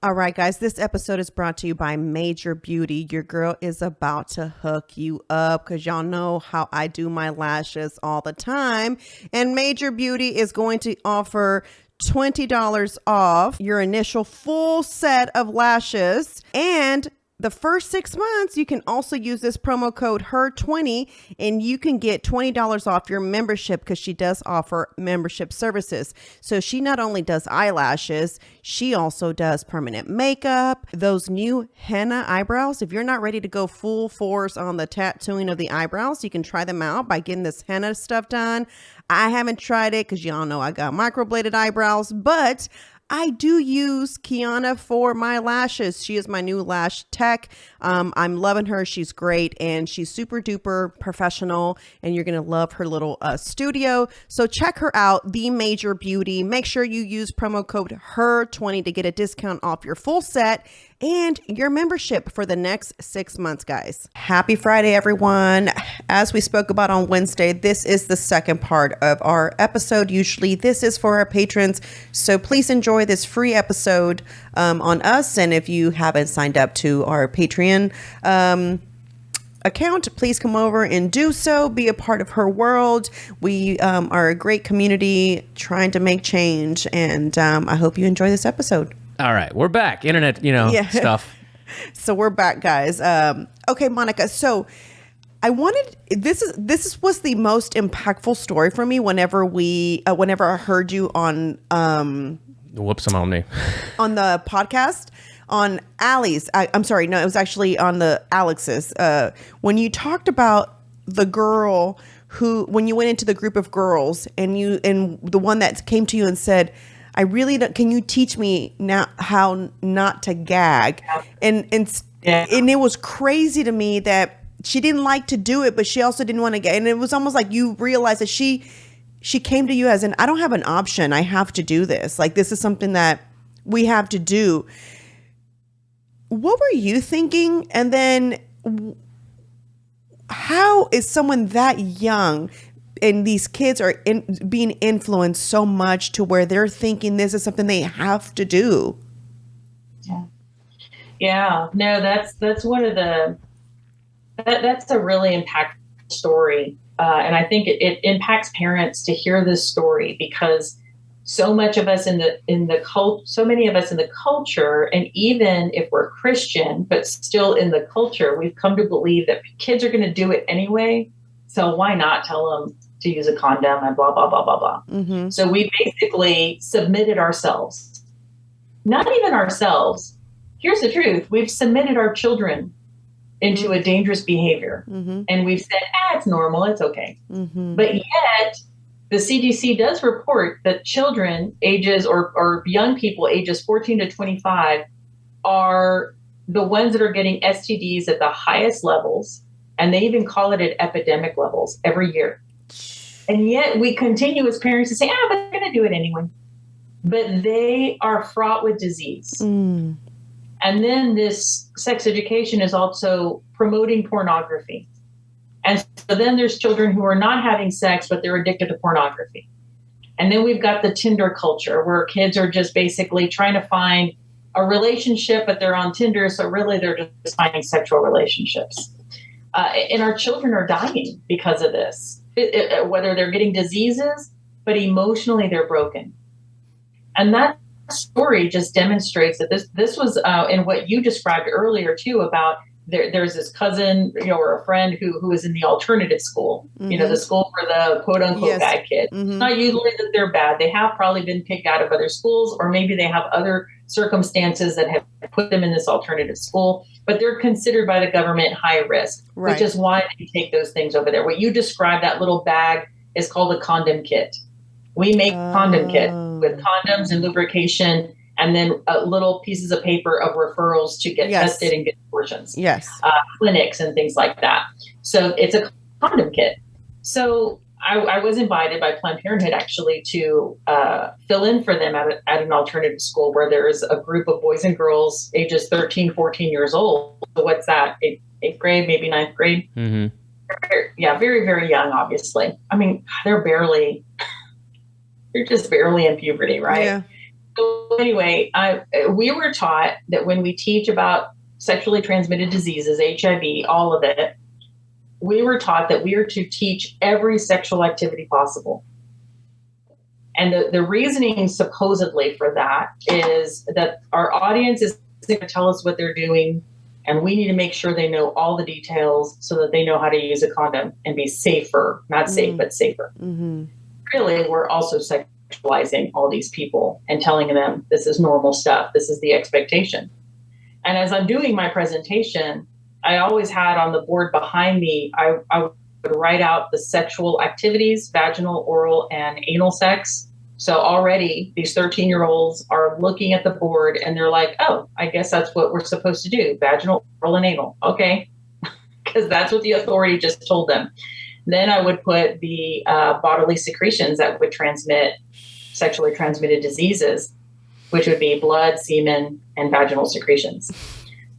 All right, guys, this episode is brought to you by Major Beauty. Your girl is about to hook you up because y'all know how I do my lashes all the time. And Major Beauty is going to offer $20 off your initial full set of lashes. And the first 6 months, you can also use this promo code HERR20 and you can get $20 off your membership because she does offer membership services. So she not only does eyelashes, she also does permanent makeup, those new henna eyebrows. If you're not ready to go full force on the tattooing of the eyebrows, you can try them out by getting this henna stuff done. I haven't tried it because y'all know I got microbladed eyebrows, but I do use Kiana for my lashes. She is my new lash tech. I'm loving her. She's great and she's super duper professional and you're going to love her little studio. So check her out, The Major Beauty. Make sure you use promo code HERR20 to get a discount off your full set and your membership for the next 6 months, guys. Happy Friday, everyone. As we spoke about on Wednesday, this is the second part of our episode. Usually this is for our patrons. So please enjoy this free episode on us. And if you haven't signed up to our Patreon account, please come over and do so. Be a part of her world. We are a great community trying to make change. And I hope you enjoy this episode. All right, we're back. Internet, stuff. So we're back, guys. Okay, Monica. So I wanted this was the most impactful story for me whenever I heard you on Whoops, I'm on me. On the podcast on Allie's. I'm sorry, no, it was actually on the Alex's. When you talked about the girl who, when you went into the group of girls and the one that came to you and said, I really don't, can you teach me now how not to gag? And it was crazy to me that she didn't like to do it, but she also didn't want to gag. And it was almost like you realized that she came to you as I don't have an option. I have to do this. Like, this is something that we have to do. What were you thinking? And then how is someone that young, and these kids are being influenced so much to where they're thinking this is something they have to do? Yeah. No, that's one of that's a really impactful story. And I think it impacts parents to hear this story because so much of us so many of us in the culture, and even if we're Christian, but still in the culture, we've come to believe that kids are going to do it anyway. So why not tell them to use a condom and blah, blah, blah, blah, blah. Mm-hmm. So we basically submitted ourselves, not even ourselves. Here's the truth. We've submitted our children into a dangerous behavior. Mm-hmm. And we've said, it's normal. It's okay. Mm-hmm. But yet the CDC does report that children ages or young people ages 14 to 25 are the ones that are getting STDs at the highest levels. And they even call it at epidemic levels every year. And yet we continue as parents to say, but they're going to do it anyway. But they are fraught with disease. Mm. And then this sex education is also promoting pornography. And so then there's children who are not having sex, but they're addicted to pornography. And then we've got the Tinder culture where kids are just basically trying to find a relationship, but they're on Tinder. So really they're just finding sexual relationships. And our children are dying because of this, whether they're getting diseases, but emotionally they're broken. And that story just demonstrates that this was in what you described earlier too about there's this cousin, or a friend who is in the alternative school, mm-hmm. The school for the quote unquote bad kid. Mm-hmm. Not usually that they're bad. They have probably been kicked out of other schools, or maybe they have other circumstances that have put them in this alternative school, but they're considered by the government high risk, right. Which is why they take those things over there. What you described, that little bag, is called a condom kit. We make condom kit with condoms and lubrication, and then little pieces of paper of referrals to get tested and get abortions. Yes. Clinics and things like that. So it's a condom kit. So I was invited by Planned Parenthood actually to fill in for them at an alternative school where there is a group of boys and girls ages 13, 14 years old. So what's that? Eighth grade, maybe ninth grade? Mm-hmm. Yeah, very, very young, obviously. I mean, they're just barely in puberty, right? Yeah. So anyway, we were taught that when we teach about sexually transmitted diseases, HIV, all of it, we were taught that we are to teach every sexual activity possible. And the reasoning supposedly for that is that our audience is going to tell us what they're doing, and we need to make sure they know all the details so that they know how to use a condom and be safer, not safe, but safer. Mm-hmm. Really, we're also sexualizing all these people and telling them this is normal stuff. This is the expectation. And as I'm doing my presentation, I always had on the board behind me, I would write out the sexual activities, vaginal, oral, and anal sex. So already these 13-year-olds are looking at the board and they're like, oh, I guess that's what we're supposed to do, vaginal, oral, and anal. Okay, because that's what the authority just told them. Then I would put the bodily secretions that would transmit sexually transmitted diseases, which would be blood, semen, and vaginal secretions.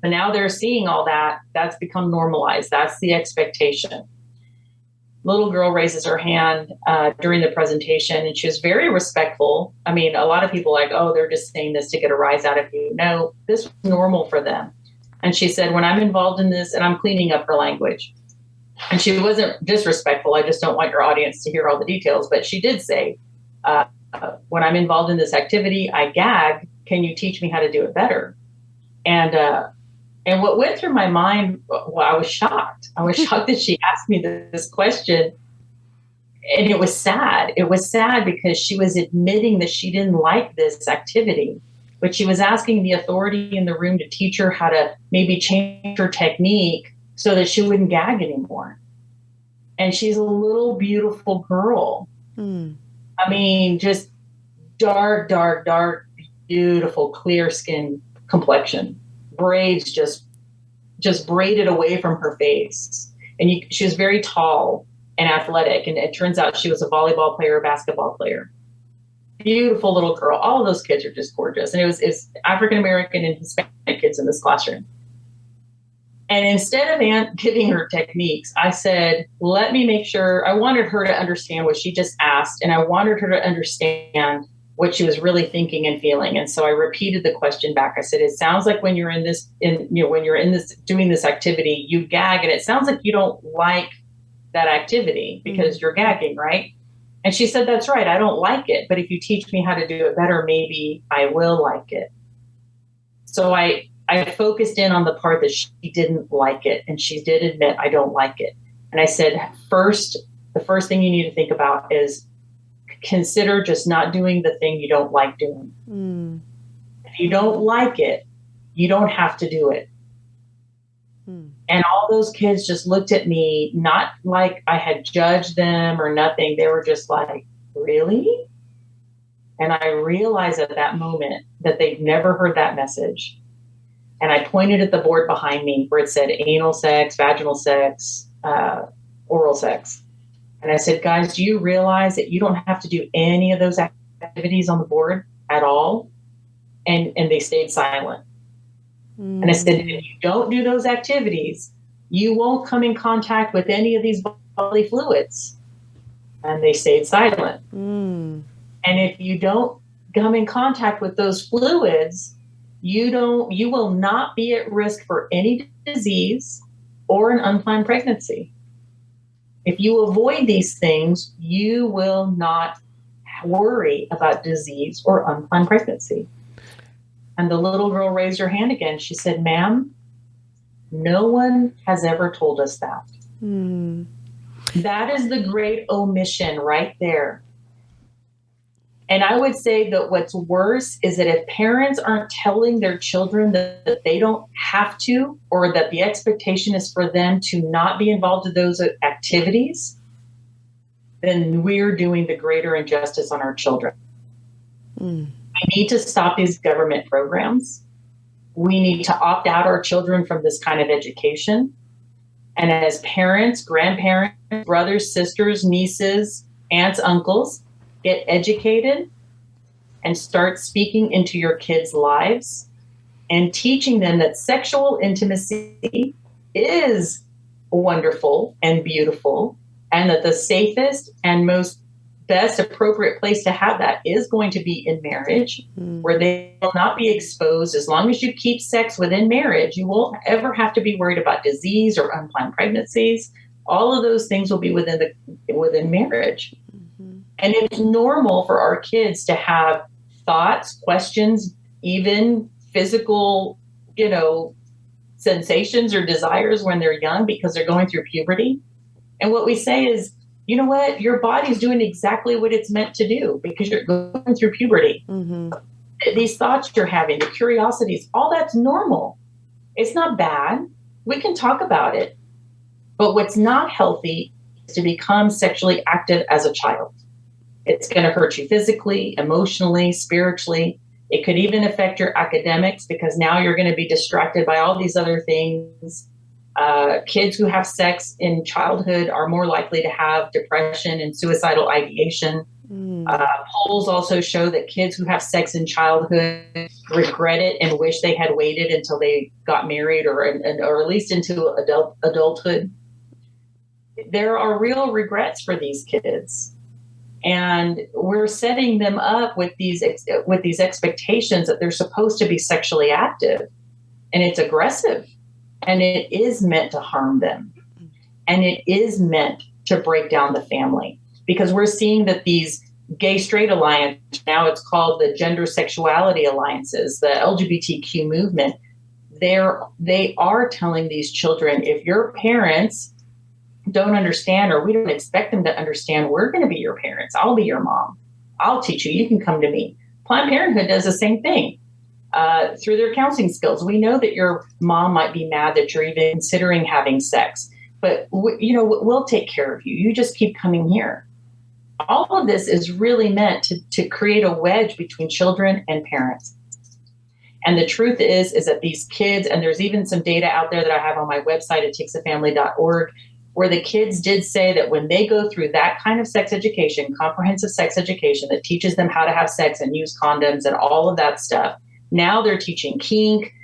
But now they're seeing all that. That's become normalized. That's the expectation. Little girl raises her hand during the presentation, and she was very respectful. I mean, a lot of people are like, oh, they're just saying this to get a rise out of you. No, this was normal for them. And she said, when I'm involved in this, and I'm cleaning up her language. And she wasn't disrespectful. I just don't want your audience to hear all the details. But she did say, when I'm involved in this activity, I gag. Can you teach me how to do it better? And what went through my mind, well, I was shocked. I was shocked that she asked me this question. And it was sad. It was sad because she was admitting that she didn't like this activity, but she was asking the authority in the room to teach her how to maybe change her technique so that she wouldn't gag anymore. And she's a little beautiful girl. I mean, just dark, dark, dark, beautiful, clear skin complexion. Braids just braided away from her face. And she was very tall and athletic. And it turns out she was a volleyball player, a basketball player. Beautiful little girl. All of those kids are just gorgeous. And it's African-American and Hispanic kids in this classroom. And instead of giving her techniques, I said, let me make sure. I wanted her to understand what she just asked. And I wanted her to understand what she was really thinking and feeling. And so I repeated the question back. I said, it sounds like when you're doing this activity, you gag, and it sounds like you don't like that activity because you're gagging, right? And she said, that's right. I don't like it. But if you teach me how to do it better, maybe I will like it. So I focused in on the part that she didn't like it. And she did admit, I don't like it. And I said, the first thing you need to think about is consider just not doing the thing you don't like doing. If you don't like it, you don't have to do it. And all those kids just looked at me, not like I had judged them or nothing. They were just like, really? And I realized at that moment that they'd never heard that message. And I pointed at the board behind me where it said anal sex, vaginal sex, oral sex. And I said, guys, do you realize that you don't have to do any of those activities on the board at all? And they stayed silent. And I said, if you don't do those activities, you won't come in contact with any of these bodily fluids. And they stayed silent. And if you don't come in contact with those fluids, you will not be at risk for any disease or an unplanned pregnancy. If you avoid these things, you will not worry about disease or unplanned pregnancy. And the little girl raised her hand again. She said, ma'am, no one has ever told us that. That is the great omission right there. And I would say that what's worse is that if parents aren't telling their children that they don't have to, or that the expectation is for them to not be involved in those activities, then we're doing the greater injustice on our children. We need to stop these government programs. We need to opt out our children from this kind of education. And as parents, grandparents, brothers, sisters, nieces, aunts, uncles, get educated and start speaking into your kids' lives and teaching them that sexual intimacy is wonderful and beautiful, and that the safest and most best appropriate place to have that is going to be in marriage, where they will not be exposed. As long as you keep sex within marriage, you won't ever have to be worried about disease or unplanned pregnancies. All of those things will be within marriage. And it's normal for our kids to have thoughts, questions, even physical, sensations or desires when they're young because they're going through puberty. And what we say is, you know what? Your body's doing exactly what it's meant to do because you're going through puberty. These thoughts you're having, the curiosities, all that's normal. It's not bad. We can talk about it. But what's not healthy is to become sexually active as a child. It's going to hurt you physically, emotionally, spiritually. It could even affect your academics because now you're going to be distracted by all these other things. Kids who have sex in childhood are more likely to have depression and suicidal ideation. Polls also show that kids who have sex in childhood regret it and wish they had waited until they got married or at least into adulthood. There are real regrets for these kids. And we're setting them up with these expectations that they're supposed to be sexually active. And it's aggressive. And it is meant to harm them. And it is meant to break down the family. Because we're seeing that these gay-straight alliance, now it's called the gender sexuality alliances, the LGBTQ movement, they are telling these children, if your parents don't understand or we don't expect them to understand, we're going to be your parents. I'll be your mom. I'll teach you. You can come to me. Planned Parenthood does the same thing. Through their counseling skills, we know that your mom might be mad that you're even considering having sex, but we'll take care of you. You just keep coming here. All of this is really meant to create a wedge between children and parents. And the truth is that these kids, and there's even some data out there that I have on my website at takesafamily.org, where the kids did say that when they go through that kind of sex education, comprehensive sex education that teaches them how to have sex and use condoms and all of that stuff, now they're teaching kink,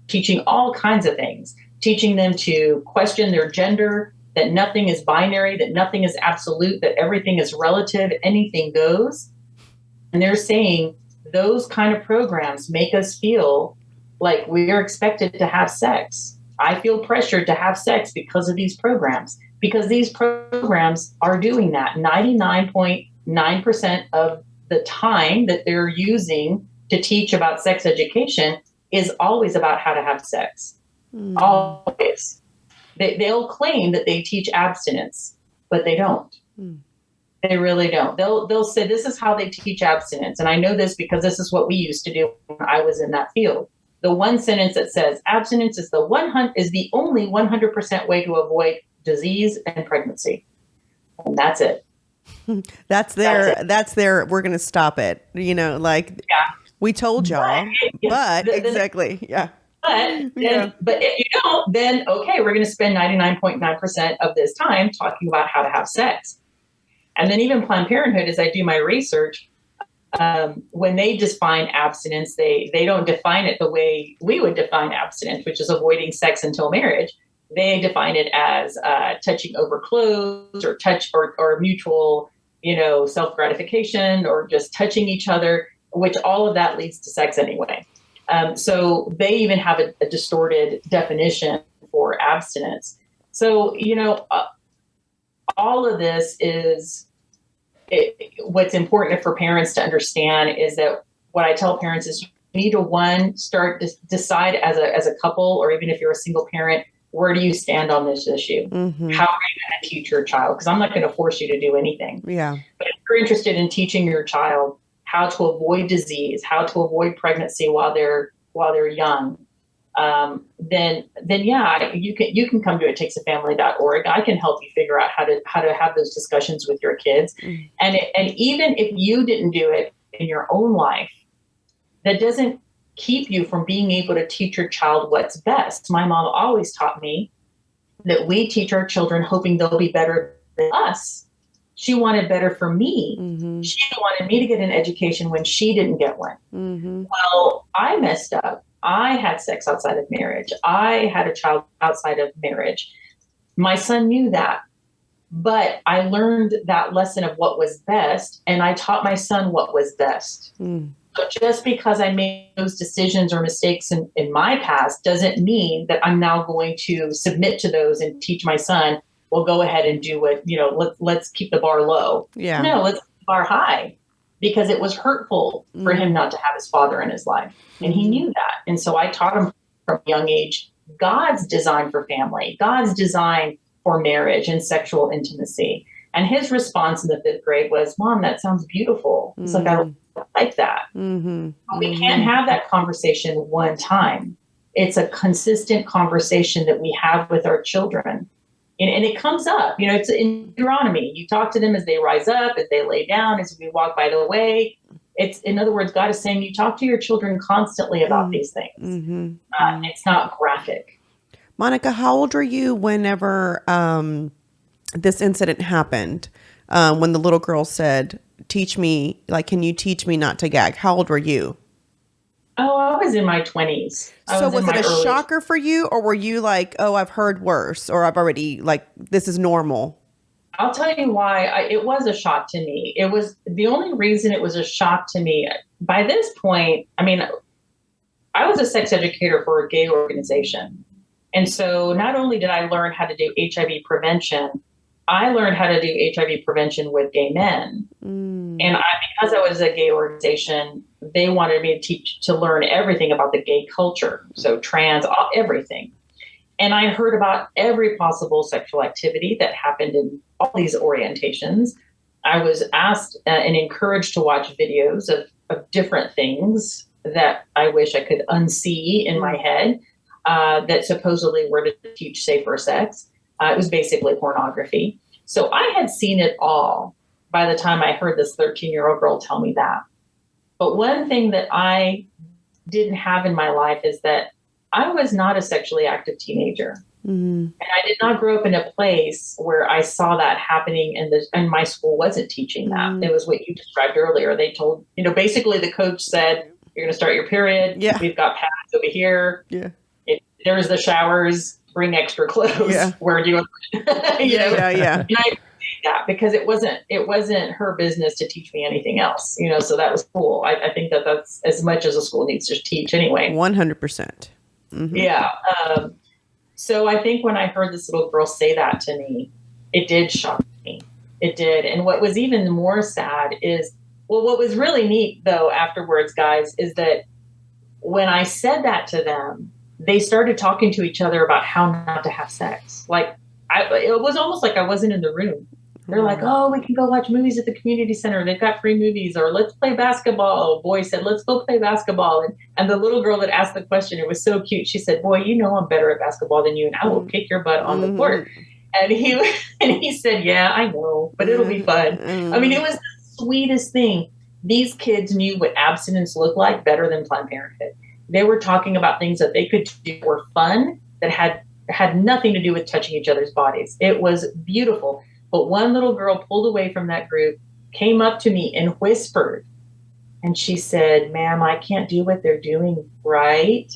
teaching all kinds of things, teaching them to question their gender, that nothing is binary, that nothing is absolute, that everything is relative, anything goes. And they're saying those kind of programs make us feel like we are expected to have sex. I feel pressured to have sex because of these programs, because these programs are doing that. 99.9% of the time that they're using to teach about sex education is always about how to have sex. Always. They'll claim that they teach abstinence, but they don't. They really don't. They'll say this is how they teach abstinence. And I know this because this is what we used to do when I was in that field. The one sentence that says abstinence is the only 100% way to avoid disease and pregnancy. And that's it. That's their, we're going to stop it. We told y'all, but exactly. Yeah. But if you don't, then okay, we're going to spend 99.9% of this time talking about how to have sex. And then even Planned Parenthood, as I do my research, when they define abstinence, they don't define it the way we would define abstinence, which is avoiding sex until marriage. They define it as touching over clothes or touch or mutual, self-gratification or just touching each other, which all of that leads to sex anyway. So they even have a distorted definition for abstinence. So, all of this is what's important for parents to understand is that what I tell parents is you need to decide as a couple, or even if you're a single parent, where do you stand on this issue? Mm-hmm. How are you going to teach your child? Because I'm not going to force you to do anything. Yeah. But if you're interested in teaching your child how to avoid disease, how to avoid pregnancy while they're young, then yeah, you can come to takesafamily.org. I can help you figure out how to have those discussions with your kids. Mm. And even if you didn't do it in your own life, that doesn't keep you from being able to teach your child what's best. My mom always taught me that we teach our children hoping they'll be better than us. She wanted better for me. Mm-hmm. She wanted me to get an education when she didn't get one. Mm-hmm. Well, I messed up. I had sex outside of marriage. I had a child outside of marriage. My son knew that, But I learned that lesson of what was best, and I taught my son what was best. So just because I made those decisions or mistakes in my past doesn't mean that I'm now going to submit to those and teach my son, well, go ahead and do what, let's keep the bar low. Yeah. No, let's keep the bar high, because it was hurtful for him not to have his father in his life. And he knew that. And so I taught him from a young age God's design for family, God's design for marriage and sexual intimacy. And his response in the 5th grade was, Mom, that sounds beautiful. It's like, I like that. But we can't have that conversation one time. It's a consistent conversation that we have with our children. And it comes up, it's in Deuteronomy. You talk to them as they rise up, as they lay down, as we walk by the way. It's, in other words, God is saying you talk to your children constantly about these things. It's not graphic. Monica, how old were you whenever this incident happened? When the little girl said, teach me, can you teach me not to gag? How old were you? Oh, I was in my 20s. So was it a shocker for you, or were you like, oh, I've heard worse, or I've already, this is normal? I'll tell you why it was a shock to me. It was the only reason it was a shock to me. By this point, I was a sex educator for a gay organization. And so not only did I learn how to do HIV prevention, I learned how to do HIV prevention with gay men. And because I was a gay organization, they wanted me to learn everything about the gay culture. So trans, everything. And I heard about every possible sexual activity that happened in all these orientations. I was asked and encouraged to watch videos of different things that I wish I could unsee in my head that supposedly were to teach safer sex. It was basically pornography. So I had seen it all by the time I heard this 13-year-old girl tell me that. But one thing that I didn't have in my life is that I was not a sexually active teenager. And I did not grow up in a place where I saw that happening, and my school wasn't teaching that. It was what you described earlier. They told, basically the coach said, you're going to start your period. Yeah. We've got pads over here. Yeah. There's the showers. Bring extra clothes. Yeah. Where do you? Yeah. And I appreciate that, because it wasn't her business to teach me anything else. So that was cool. I think that's as much as a school needs to teach anyway. 100%. Yeah. So I think when I heard this little girl say that to me, it did shock me. It did. And what was even more sad is, what was really neat though afterwards, guys, is that when I said that to them, they started talking to each other about how not to have sex. It was almost like I wasn't in the room. They're like, oh, we can go watch movies at the community center. They've got free movies. Or let's play basketball. A boy said, let's go play basketball. And the little girl that asked the question, it was so cute. She said, boy, I'm better at basketball than you, and I will kick your butt on the court. And he said, yeah, I know, but it'll be fun. It was the sweetest thing. These kids knew what abstinence looked like better than Planned Parenthood. They were talking about things that they could do that were fun, that had nothing to do with touching each other's bodies. It was beautiful. But one little girl pulled away from that group, came up to me and whispered. And she said, ma'am, I can't do what they're doing, right?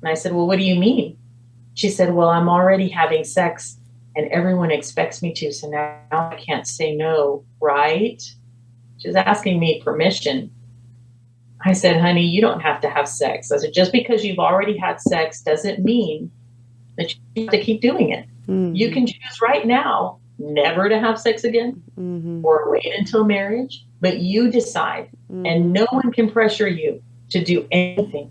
And I said, well, what do you mean? She said, well, I'm already having sex and everyone expects me to. So now I can't say no, right? She's asking me permission. I said, honey, you don't have to have sex. I said, just because you've already had sex doesn't mean that you have to keep doing it. You can choose right now never to have sex again or wait until marriage, but you decide, and no one can pressure you to do anything.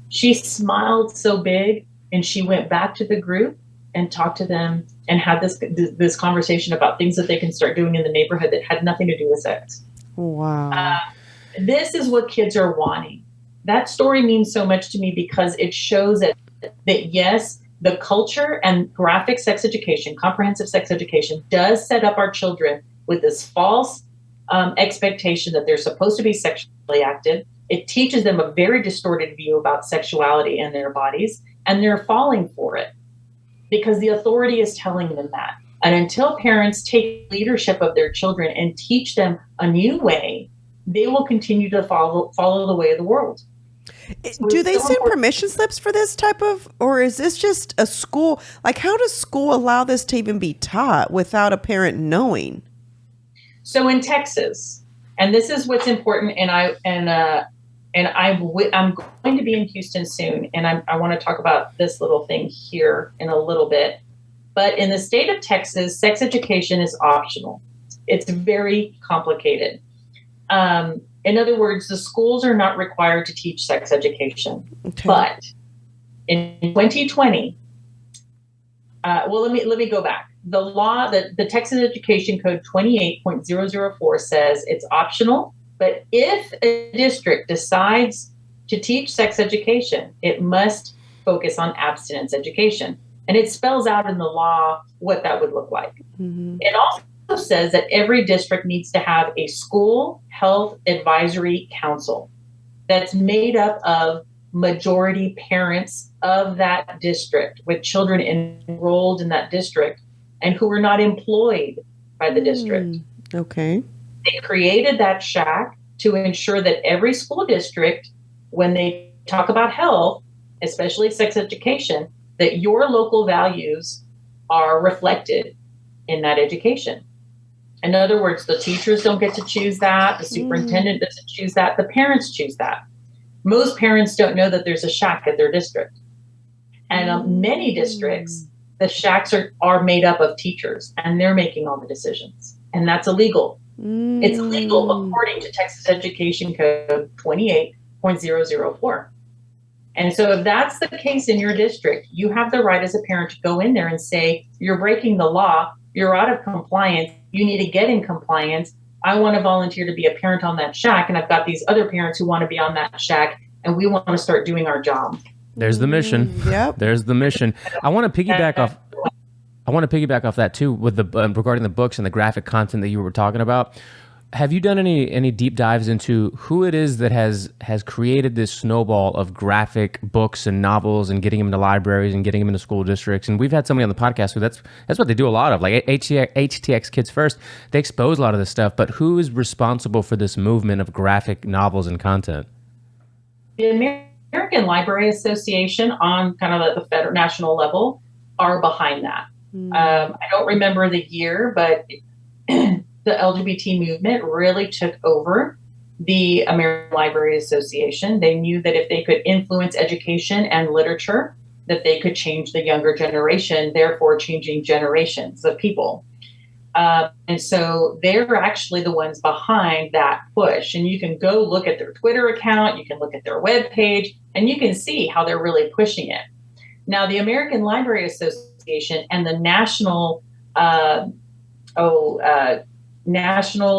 She smiled so big, and she went back to the group and talked to them and had this conversation about things that they can start doing in the neighborhood that had nothing to do with sex. Wow. This is what kids are wanting. That story means so much to me because it shows that yes, the culture and graphic sex education, comprehensive sex education, does set up our children with this false expectation that they're supposed to be sexually active. It teaches them a very distorted view about sexuality and their bodies, and they're falling for it because the authority is telling them that. And until parents take leadership of their children and teach them a new way, they will continue to follow the way of the world. So Do it's they so send important. permission slips for this type of, or is this just a school? Like, how does school allow this to even be taught without a parent knowing? So in Texas, and this is what's important, I'm going to be in Houston soon, and I want to talk about this little thing here in a little bit. But in the state of Texas, sex education is optional. It's very complicated. In other words, the schools are not required to teach sex education. Okay. But in 2020, let me go back. The law, the Texas Education Code 28.004 says it's optional, but if a district decides to teach sex education, it must focus on abstinence education. And it spells out in the law what that would look like. Mm-hmm. It also says that every district needs to have a school health advisory council that's made up of majority parents of that district with children enrolled in that district and who were not employed by the district. Okay. They created that shack to ensure that every school district, when they talk about health, especially sex education, that your local values are reflected in that education. In other words, the teachers don't get to choose that. The superintendent doesn't choose that. The parents choose that. Most parents don't know that there's a shack at their district. And many districts, the shacks are made up of teachers, and they're making all the decisions. And that's illegal. It's illegal according to Texas Education Code 28.004. And so if that's the case in your district, you have the right as a parent to go in there and say, you're breaking the law, you're out of compliance, you need to get in compliance. I want to volunteer to be a parent on that shack, and I've got these other parents who want to be on that shack, and we want to start doing our job. There's the mission. Yep. There's the mission. I want to piggyback off that too with the regarding the books and the graphic content that you were talking about. Have you done any deep dives into who it is that has created this snowball of graphic books and novels and getting them into libraries and getting them into school districts? And we've had somebody on the podcast who that's what they do a lot of, like HTX Kids First. They expose a lot of this stuff, but who is responsible for this movement of graphic novels and content? The American Library Association on kind of the federal national level are behind that. I don't remember the year, but the LGBT movement really took over the American Library Association. They knew that if they could influence education and literature, that they could change the younger generation, therefore changing generations of people. And so they're actually the ones behind that push. And you can go look at their Twitter account, you can look at their webpage, and you can see how they're really pushing it. Now, the American Library Association and the National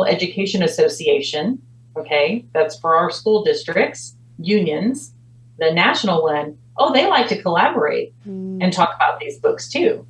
Education Association, okay, that's for our school districts, unions, the national one, they like to collaborate and talk about these books too.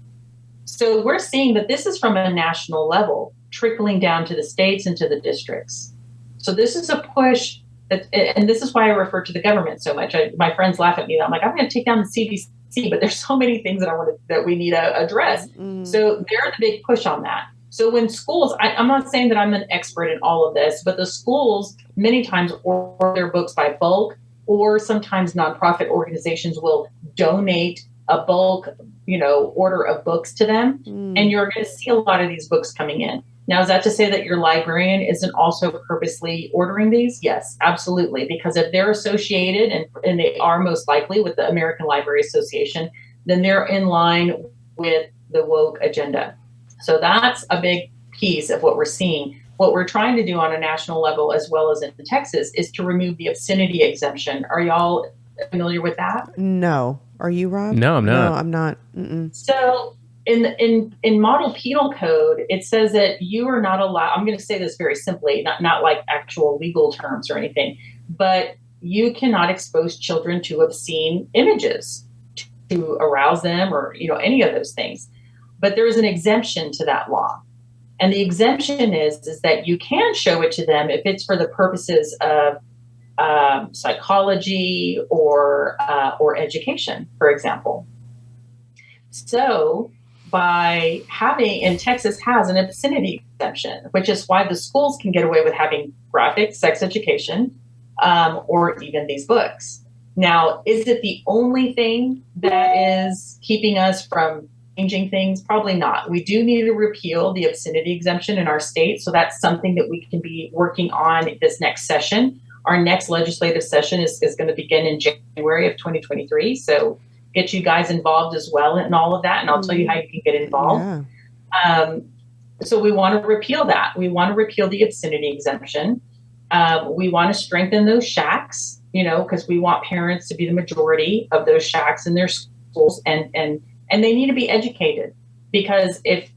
So we're seeing that this is from a national level, trickling down to the states and to the districts. So this is a push, and this is why I refer to the government so much. My friends laugh at me. I'm like, I'm going to take down the CDC, but there's so many things that we need to address. So they're the big push on that. So when schools, I'm not saying that I'm an expert in all of this, but the schools many times order their books by bulk, or sometimes nonprofit organizations will donate a bulk, order of books to them. And you're going to see a lot of these books coming in. Now, is that to say that your librarian isn't also purposely ordering these? Yes, absolutely. Because if they're associated, and they are most likely with the American Library Association, then they're in line with the woke agenda. So that's a big piece of what we're seeing. What we're trying to do on a national level, as well as in Texas, is to remove the obscenity exemption. Are y'all familiar with that? No. Are you, Rob? No, I'm not. No, I'm not. Mm-mm. So in model penal code, it says that you are not allowed, I'm going to say this very simply, not like actual legal terms or anything, but you cannot expose children to obscene images to arouse them or, any of those things. But there is an exemption to that law. And the exemption is that you can show it to them if it's for the purposes of psychology or education, for example. So by having, and Texas has an obscenity exemption, which is why the schools can get away with having graphic sex education or even these books. Now, is it the only thing that is keeping us from changing things? Probably not. We do need to repeal the obscenity exemption in our state. So that's something that we can be working on this next session. Our next legislative session is going to begin in January of 2023. So get you guys involved as well in all of that. And I'll tell you how you can get involved. Yeah. So we want to repeal that. We want to repeal the obscenity exemption. We want to strengthen those shacks, because we want parents to be the majority of those shacks in their schools, and they need to be educated, because if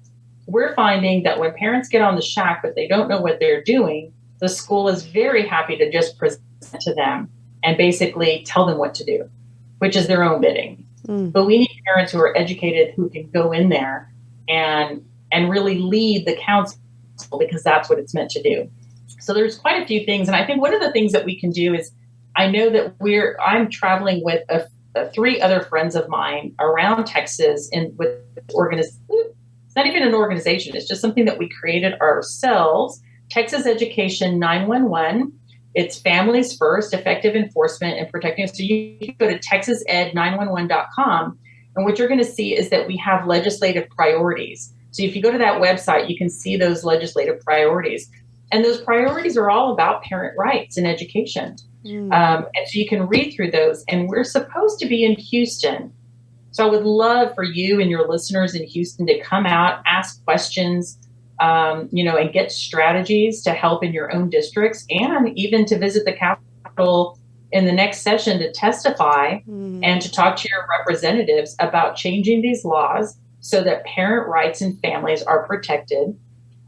we're finding that when parents get on the shack but they don't know what they're doing, the school is very happy to just present to them and basically tell them what to do, which is their own bidding. But we need parents who are educated, who can go in there and really lead the council, because that's what it's meant to do. So there's quite a few things. And I think one of the things that we can do is, I know that I'm traveling with 3 other friends of mine around Texas, and with it's not even an organization. It's just something that we created ourselves. Texas Education 911. It's Families First, Effective Enforcement and Protecting. So you can go to texased911.com. And what you're going to see is that we have legislative priorities. So if you go to that website, you can see those legislative priorities. And those priorities are all about parent rights and education. And so you can read through those. And we're supposed to be in Houston. So I would love for you and your listeners in Houston to come out, ask questions, and get strategies to help in your own districts, and even to visit the Capitol in the next session to testify and to talk to your representatives about changing these laws so that parent rights and families are protected,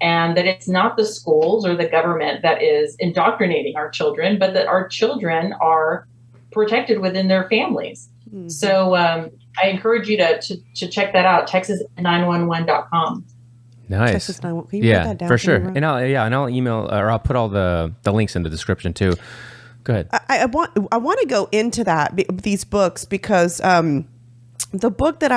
and that it's not the schools or the government that is indoctrinating our children, but that our children are protected within their families. So I encourage you to check that out, texas911.com. Nice. Can you write that down for sure. And I'll email, or I'll put all the links in the description too. Go ahead. I want to go into these books, because the book that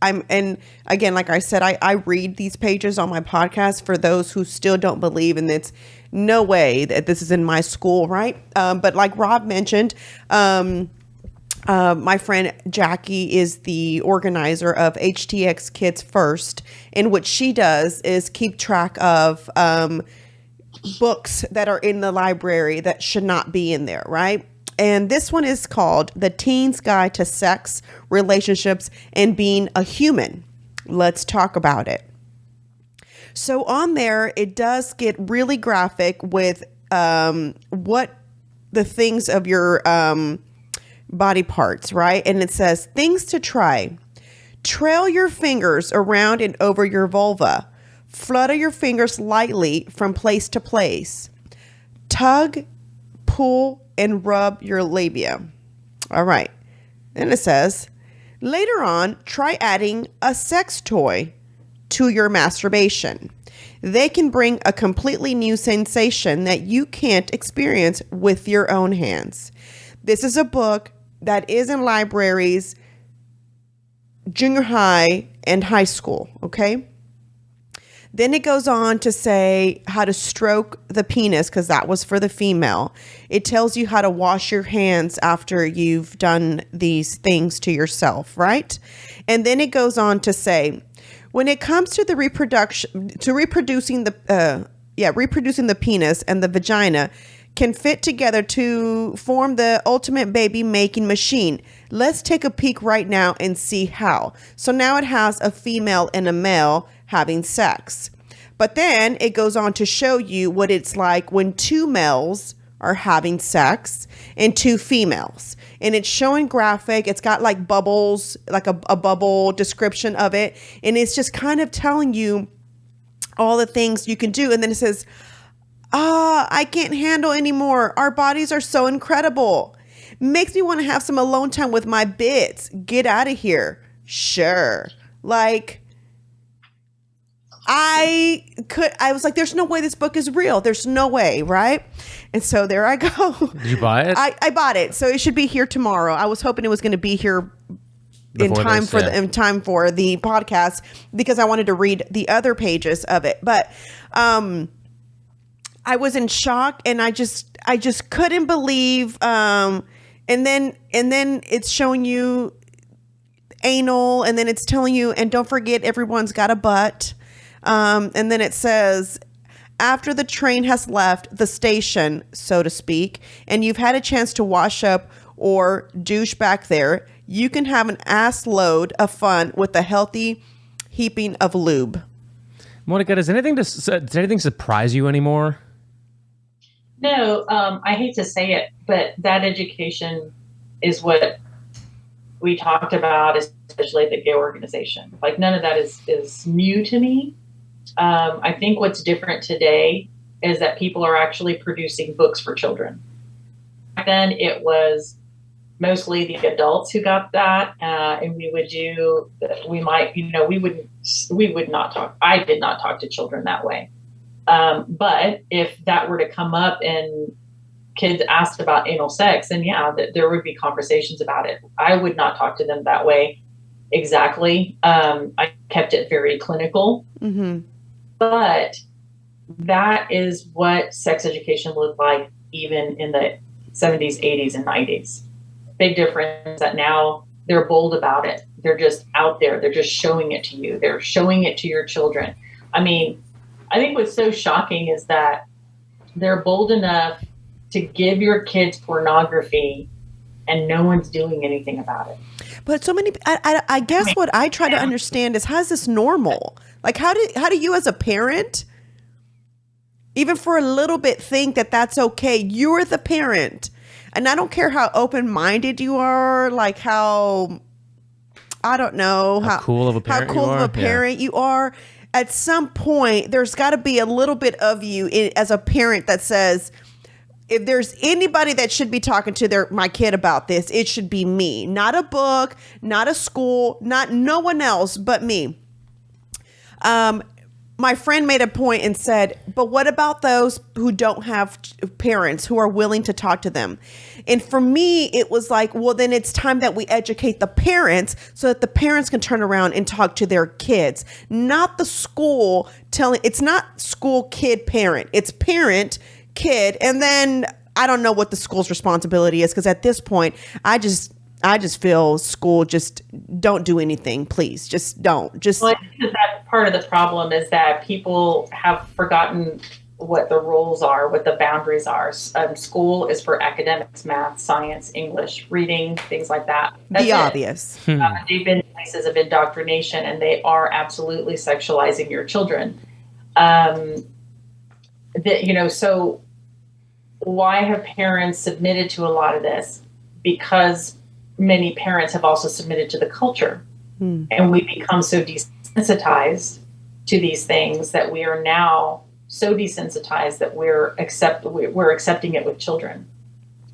I'm, and again, like I said, I read these pages on my podcast for those who still don't believe, and it's no way that this is in my school, right? But like Rob mentioned, my friend Jackie is the organizer of HTX Kids First, and what she does is keep track of books that are in the library that should not be in there, right? And this one is called The Teen's Guide to Sex, Relationships, and Being a Human. Let's talk about it. So on there, it does get really graphic with what the things of your body parts, right? And it says, things to try. Trail your fingers around and over your vulva. Flutter your fingers lightly from place to place. Tug, pull, and rub your labia. All right. And it says, later on, try adding a sex toy to your masturbation. They can bring a completely new sensation that you can't experience with your own hands. This is a book that is in libraries, junior high and high school, okay? Then it goes on to say how to stroke the penis, because that was for the female. It tells you how to wash your hands after you've done these things to yourself, right? And then it goes on to say, when it comes to the reproducing the penis and the vagina can fit together to form the ultimate baby making machine. Let's take a peek right now and see how. So now it has a female and a male having sex. But then it goes on to show you what it's like when 2 males are having sex and 2 females. And it's showing graphic. It's got like bubbles, like a bubble description of it. And it's just kind of telling you all the things you can do. And then it says, I can't handle anymore. Our bodies are so incredible. Makes me want to have some alone time with my bits. Get out of here. Sure. Like, I was like, there's no way this book is real. There's no way, right? And so there I go. Did you buy it? I bought it. So it should be here tomorrow. I was hoping it was going to be here in time for the podcast, because I wanted to read the other pages of it. But I was in shock, and I just couldn't believe and then it's showing you anal, and then it's telling you, and don't forget everyone's got a butt. And then it says, after the train has left the station, so to speak, and you've had a chance to wash up or douche back there, you can have an ass load of fun with a healthy heaping of lube. Monica, does anything surprise you anymore? No, I hate to say it, but that education is what we talked about, especially at the gay organization. Like, none of that is new to me. I think what's different today is that people are actually producing books for children. Back then, it was mostly the adults who got that, and we would not talk. I did not talk to children that way. But if that were to come up and kids asked about anal sex, then there would be conversations about it. I would not talk to them that way exactly. I kept it very clinical. Mm-hmm. But that is what sex education looked like even in the 70s, 80s, and 90s. Big difference that now they're bold about it. They're just out there. They're just showing it to you. They're showing it to your children. I mean, I think what's so shocking is that they're bold enough to give your kids pornography and no one's doing anything about it. But so many, I guess what I try to understand is, how is this normal? Like, how do you as a parent, even for a little bit, think that that's okay? You're the parent. And I don't care how open-minded you are, like how, I don't know, how cool of a parent you are. At some point, there's got to be a little bit of you as a parent that says, if there's anybody that should be talking to my kid about this, it should be me. Not a book, not a school, not no one else but me. My friend made a point and said, but what about those who don't have parents who are willing to talk to them? And for me, it was like, well, then it's time that we educate the parents so that the parents can turn around and talk to their kids, not the school it's not school, kid, parent. It's parent, kid. And then I don't know what the school's responsibility is, because at this point, I just feel school, just don't do anything, please. Just don't. Well, I think that's part of the problem, is that people have forgotten what the rules are, what the boundaries are. School is for academics, math, science, English, reading, things like that. That's the obvious. They've been places of indoctrination, and they are absolutely sexualizing your children. So why have parents submitted to a lot of this? Because many parents have also submitted to the culture, and we become so desensitized to these things that we are now so desensitized that we're accepting it with children.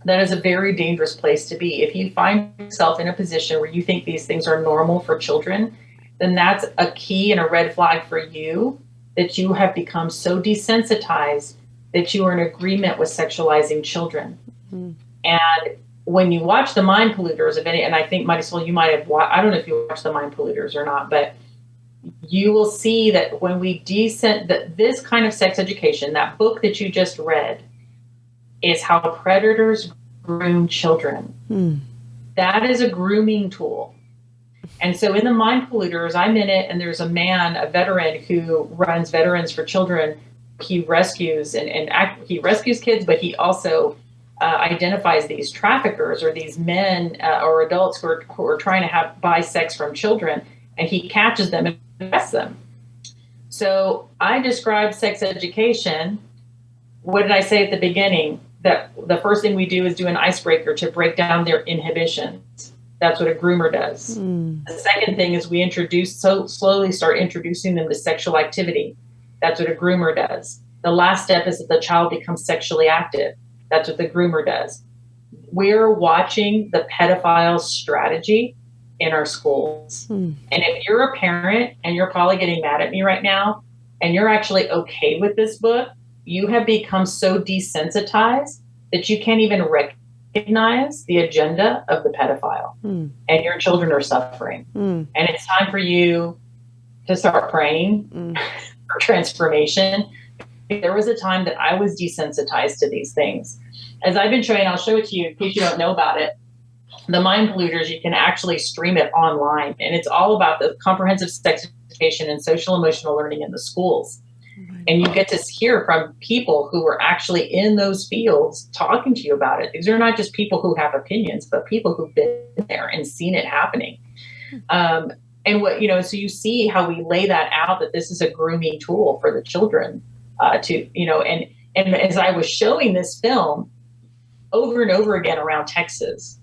That is a very dangerous place to be. If you find yourself in a position where you think these things are normal for children, then that's a key and a red flag for you, that you have become so desensitized that you are in agreement with sexualizing children. And when you watch the Mind Polluters, and I think, Marisol, you might have watched, I don't know if you watched the Mind Polluters or not, but you will see that when we this kind of sex education, that book that you just read, is how predators groom children. That is a grooming tool. And so in the Mind Polluters, I'm in it, and there's a man, a veteran, who runs Veterans for Children. He rescues he rescues kids, but he also identifies these traffickers, or these men or adults who are trying to buy sex from children, and he catches them and arrests them. So I described sex education. What did I say at the beginning? That the first thing we do is do an icebreaker to break down their inhibitions. That's what a groomer does. The second thing is we slowly start introducing them to sexual activity. That's what a groomer does. The last step is that the child becomes sexually active. That's what the groomer does. We're watching the pedophile strategy in our schools. And if you're a parent, and you're probably getting mad at me right now, and you're actually okay with this book, you have become so desensitized that you can't even recognize the agenda of the pedophile. And your children are suffering. And it's time for you to start praying for transformation. There was a time that I was desensitized to these things. As I've been showing, I'll show it to you in case you don't know about it. the mind polluters, you can actually stream it online. And it's all about the comprehensive sex education and social emotional learning in the schools. And you get to hear from people who are actually in those fields talking to you about it. These are not just people who have opinions, but people who've been there and seen it happening. And what, so you see how we lay that out, that this is a grooming tool for the children and as I was showing this film over and over again around Texas,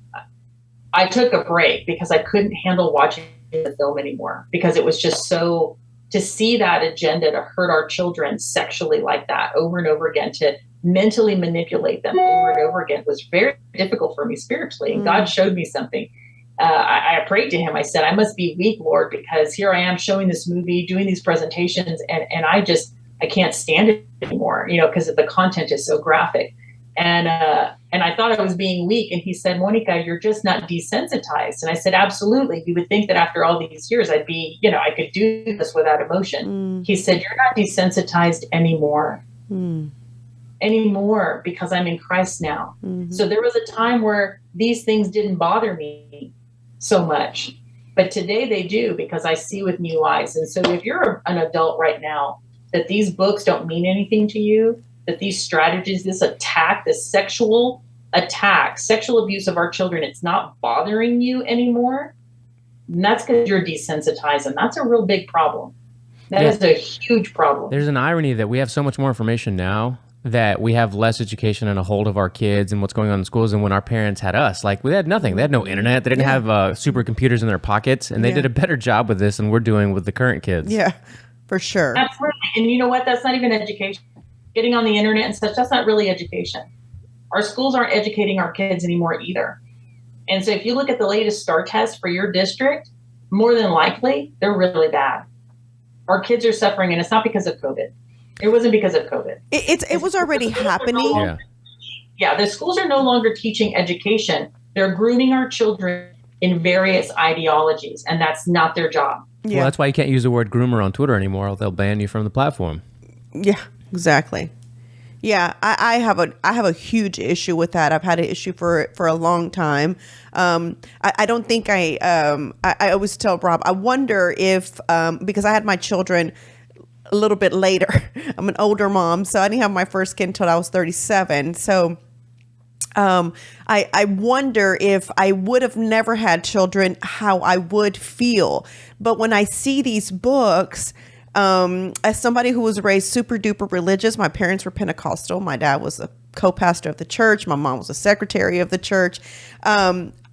I took a break because I couldn't handle watching the film anymore, because it was just so, to see that agenda to hurt our children sexually like that over and over again, to mentally manipulate them over and over again, was very difficult for me spiritually. And God showed me something. I prayed to him. I said, I must be weak, Lord, because here I am showing this movie, doing these presentations, and I can't stand it anymore, because the content is so graphic. And I thought I was being weak. And he said, Monica, you're just not desensitized. And I said, absolutely. You would think that after all these years, I'd be, I could do this without emotion. He said, you're not desensitized anymore. Anymore, because I'm in Christ now. So there was a time where these things didn't bother me so much, but today they do, because I see with new eyes. And so if you're an adult right now, that these books don't mean anything to you, that these strategies, this attack, this sexual attack, sexual abuse of our children, it's not bothering you anymore, and that's because you're desensitized, and that's a real big problem. That is a huge problem. There's an irony that we have so much more information now, that we have less education and a hold of our kids and what's going on in schools than when our parents had us. Like, we had nothing. They had no internet. They didn't have supercomputers in their pockets, and they did a better job with this than we're doing with the current kids. Yeah, for sure. Absolutely. And you know what? That's not even education. Getting on the internet and such, that's not really education. Our schools aren't educating our kids anymore either. And so if you look at the latest STAR test for your district, more than likely, they're really bad. Our kids are suffering, and it's not because of COVID. It wasn't because of COVID. It was already happening. Yeah, the schools are no longer teaching education. They're grooming our children in various ideologies, and that's not their job. Yeah. Well, that's why you can't use the word groomer on Twitter anymore. They'll ban you from the platform. Yeah, exactly. Yeah, I have a huge issue with that. I've had an issue for a long time. I don't think I always tell Rob, I wonder if because I had my children a little bit later. I'm an older mom, so I didn't have my first kid until I was 37. So I wonder if I would have never had children, how I would feel. But when I see these books, as somebody who was raised super duper religious, my parents were Pentecostal. My dad was a co-pastor of the church. My mom was a secretary of the church.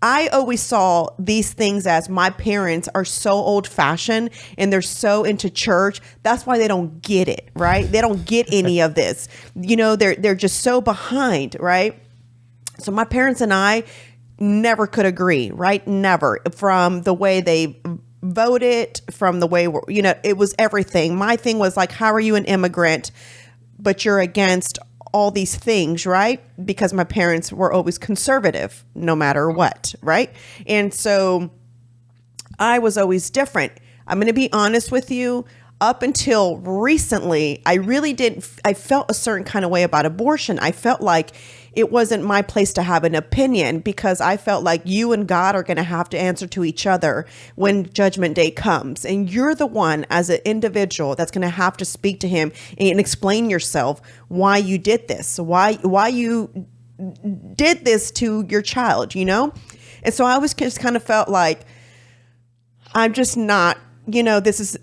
I always saw these things as, my parents are so old fashioned and they're so into church. That's why they don't get it, right? They don't get any of this. They're just so behind, right? So my parents and I never could agree, right? Never. From the way they voted, from the way, it was everything. My thing was like, how are you an immigrant, but you're against all these things, right? Because my parents were always conservative, no matter what, right? And so I was always different. I'm going to be honest with you. Up until recently, I felt a certain kind of way about abortion. I felt like it wasn't my place to have an opinion, because I felt like you and God are going to have to answer to each other when Judgment Day comes. And you're the one, as an individual, that's going to have to speak to him and explain yourself why you did this, why you did this to your child, And so I was just kind of felt like, I'm just not,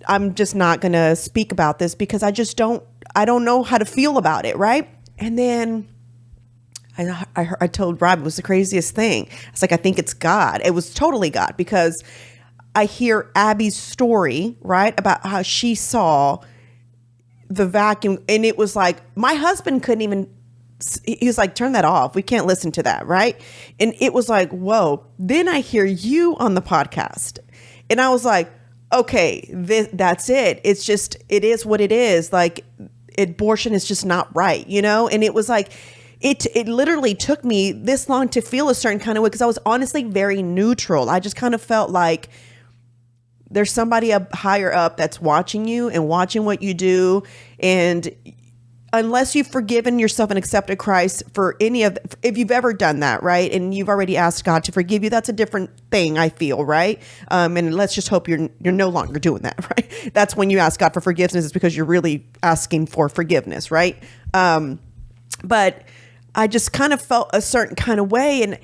I'm just not going to speak about this, because I don't know how to feel about it. Right. And then I told Rob, it was the craziest thing. It's like, I think it's God. It was totally God, because I hear Abby's story, right, about how she saw the vacuum, and it was like, my husband couldn't even, he was like, turn that off. We can't listen to that, right? And it was like, whoa. Then I hear you on the podcast, and I was like, okay, that's it. It's just, it is what it is. Like, abortion is just not right, And it was like, it literally took me this long to feel a certain kind of way, because I was honestly very neutral. I just kind of felt like there's somebody up higher up that's watching you and watching what you do. And unless you've forgiven yourself and accepted Christ for any of, if you've ever done that, right, and you've already asked God to forgive you, that's a different thing, I feel, right? And let's just hope you're no longer doing that, right? That's when you ask God for forgiveness, is because you're really asking for forgiveness, right? But I just kind of felt a certain kind of way,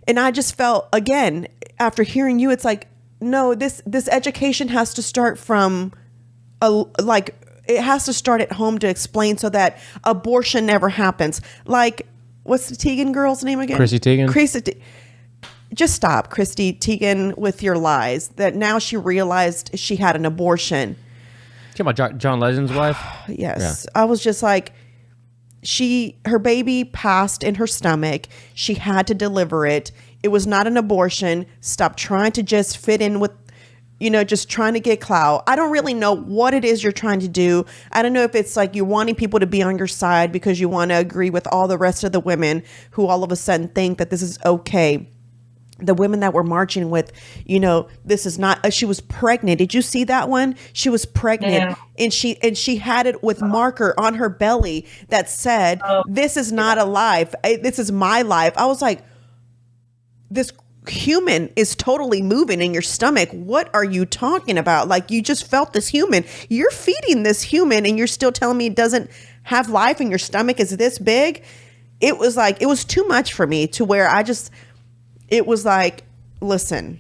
and I just felt, again, after hearing you, it's like, no, this education has to start from it has to start at home to explain so that abortion never happens. Like, what's the Teigen girl's name again? Chrissy Teigen. Just stop, Christy Teigen, with your lies. That now she realized she had an abortion. Talking about John Legend's wife? Yes. Yeah. I was just like, her baby passed in her stomach. She had to deliver it. It was not an abortion. Stop trying to just fit in with, just trying to get clout. I don't really know what it is you're trying to do. I don't know if it's like you're wanting people to be on your side because you want to agree with all the rest of the women who all of a sudden think that this is okay. The women that were marching with, this is not, she was pregnant. Did you see that one? She was pregnant, Yeah. and she had it with marker on her belly that said, this is not a life. This is my life. I was like, this human is totally moving in your stomach. What are you talking about? Like, you just felt this human. You're feeding this human and you're still telling me it doesn't have life and your stomach is this big. It was like, it was too much for me, to where it was like, listen,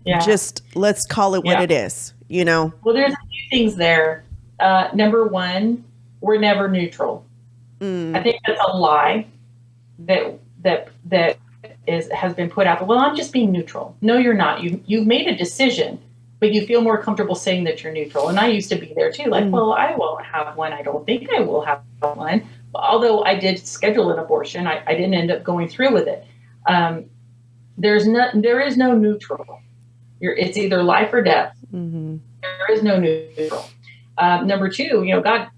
just let's call it what it is, Well, there's a few things there. Number one, we're never neutral. I think that's a lie that has been put out. Well, I'm just being neutral. No, you're not. You've made a decision, but you feel more comfortable saying that you're neutral. And I used to be there too. Like, well, I won't have one. I don't think I will have one. Although I did schedule an abortion, I didn't end up going through with it. There is no neutral. It's either life or death. Mm-hmm. There is no neutral. Number two, God,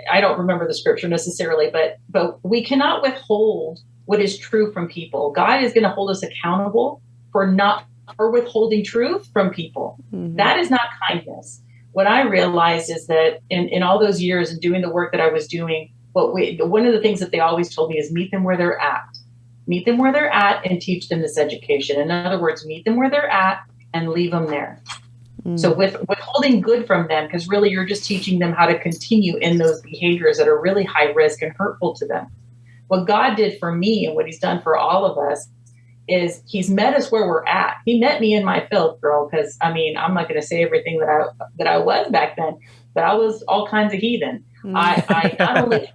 I don't remember the scripture necessarily, but we cannot withhold what is true from people. God is going to hold us accountable for withholding truth from people. Mm-hmm. That is not kindness. What I realized is that in all those years and doing the work that I was doing, one of the things that they always told me is meet them where they're at. Meet them where they're at and teach them this education. In other words, meet them where they're at and leave them there. Mm. So withholding good from them, because really you're just teaching them how to continue in those behaviors that are really high risk and hurtful to them. What God did for me and what he's done for all of us is he's met us where we're at. He met me in my filth, girl, because I'm not going to say everything that I was back then, but I was all kinds of heathen. Mm. I not only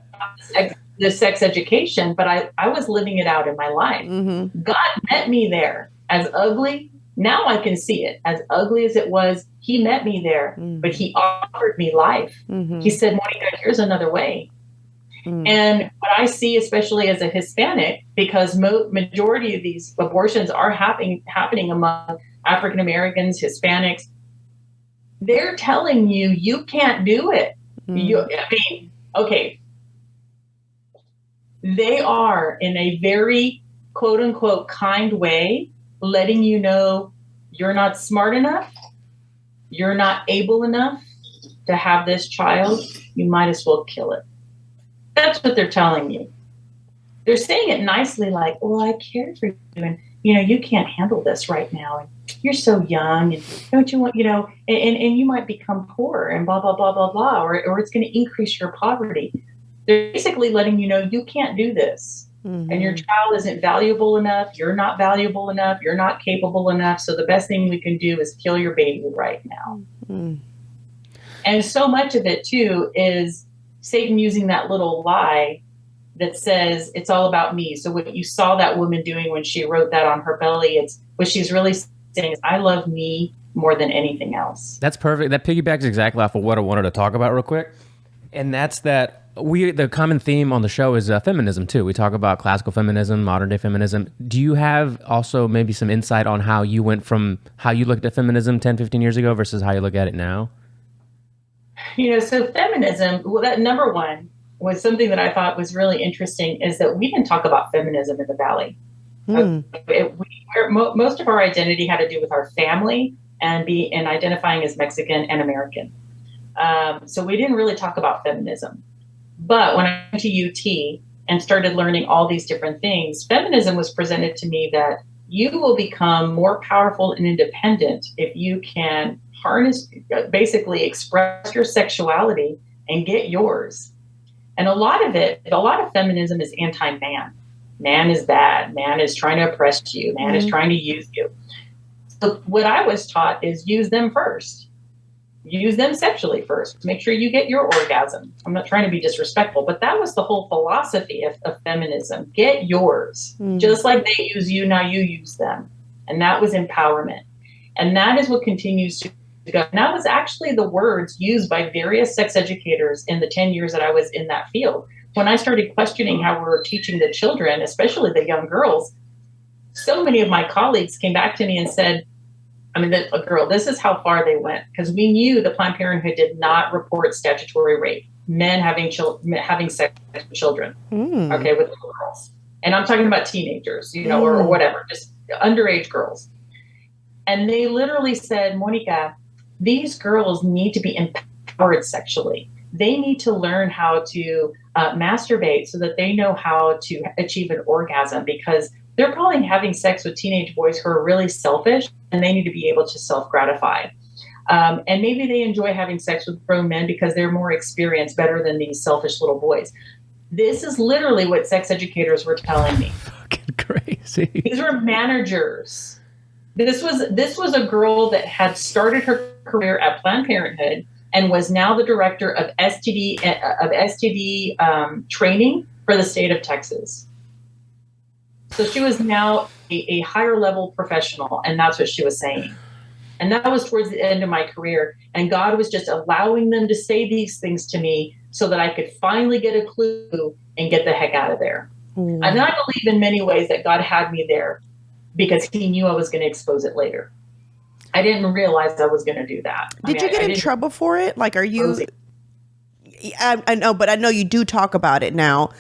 the sex education, but I was living it out in my life. Mm-hmm. God met me there as ugly. Now I can see it as ugly as it was. He met me there, but he offered me life. Mm-hmm. He said, Monica, here's another way. And what I see, especially as a Hispanic, because majority of these abortions are happening among African Americans, Hispanics, they're telling you can't do it. Okay. They are in a very quote unquote kind way letting you know you're not smart enough, you're not able enough to have this child, you might as well kill it. That's what they're telling you. They're saying it nicely, like, well, I care for you, and you can't handle this right now, and you're so young, and don't you want, and you might become poor, and blah blah blah blah blah, or it's going to increase your poverty. They're basically letting you know you can't do this, and your child isn't valuable enough. You're not valuable enough. You're not capable enough. So the best thing we can do is kill your baby right now. And so much of it too is Satan using that little lie that says it's all about me. So what you saw that woman doing when she wrote that on her belly, it's what she's really saying is, I love me more than anything else. That's perfect. That piggybacks exactly off of what I wanted to talk about real quick. And that's that the common theme on the show is feminism too. We talk about classical feminism, modern day feminism. Do you have also maybe some insight on how you went from how you looked at feminism 10, 15 years ago versus how you look at it now? So feminism, well, that number one was something that I thought was really interesting, is that we didn't talk about feminism in the Valley. Most of our identity had to do with our family and identifying as Mexican and American. So we didn't really talk about feminism. But when I went to UT and started learning all these different things, feminism was presented to me that you will become more powerful and independent if you can harness, basically express your sexuality and get yours. And a lot of feminism is anti-man. Man is bad. Man is trying to oppress you. Man is trying to use you. So what I was taught is use them first. Use them sexually first. Make sure you get your orgasm. I'm not trying to be disrespectful, but that was the whole philosophy of feminism. Get yours. Just like they use you, now you use them. And that was empowerment. And that is what continues to go. And that was actually the words used by various sex educators in the 10 years that I was in that field. When I started questioning how we were teaching the children, especially the young girls, so many of my colleagues came back to me and said, this is how far they went, because we knew the Planned Parenthood did not report statutory rape, men having sex with children, okay, with little girls. And I'm talking about teenagers, or whatever, just underage girls. And they literally said, Monica, these girls need to be empowered sexually. They need to learn how to masturbate so that they know how to achieve an orgasm, because they're probably having sex with teenage boys who are really selfish, and they need to be able to self-gratify. And maybe they enjoy having sex with grown men because they're more experienced, better than these selfish little boys. This is literally what sex educators were telling me. Fucking crazy. These were managers. This was a girl that had started her career at Planned Parenthood and was now the director of STD training for the state of Texas. So she was now a higher level professional, and that's what she was saying. And that was towards the end of my career. And God was just allowing them to say these things to me so that I could finally get a clue and get the heck out of there. And I believe in many ways that God had me there because he knew I was going to expose it later. I didn't realize I was going to do that. Did you get in trouble for it? Like, are you... I know, but I know you do talk about it now.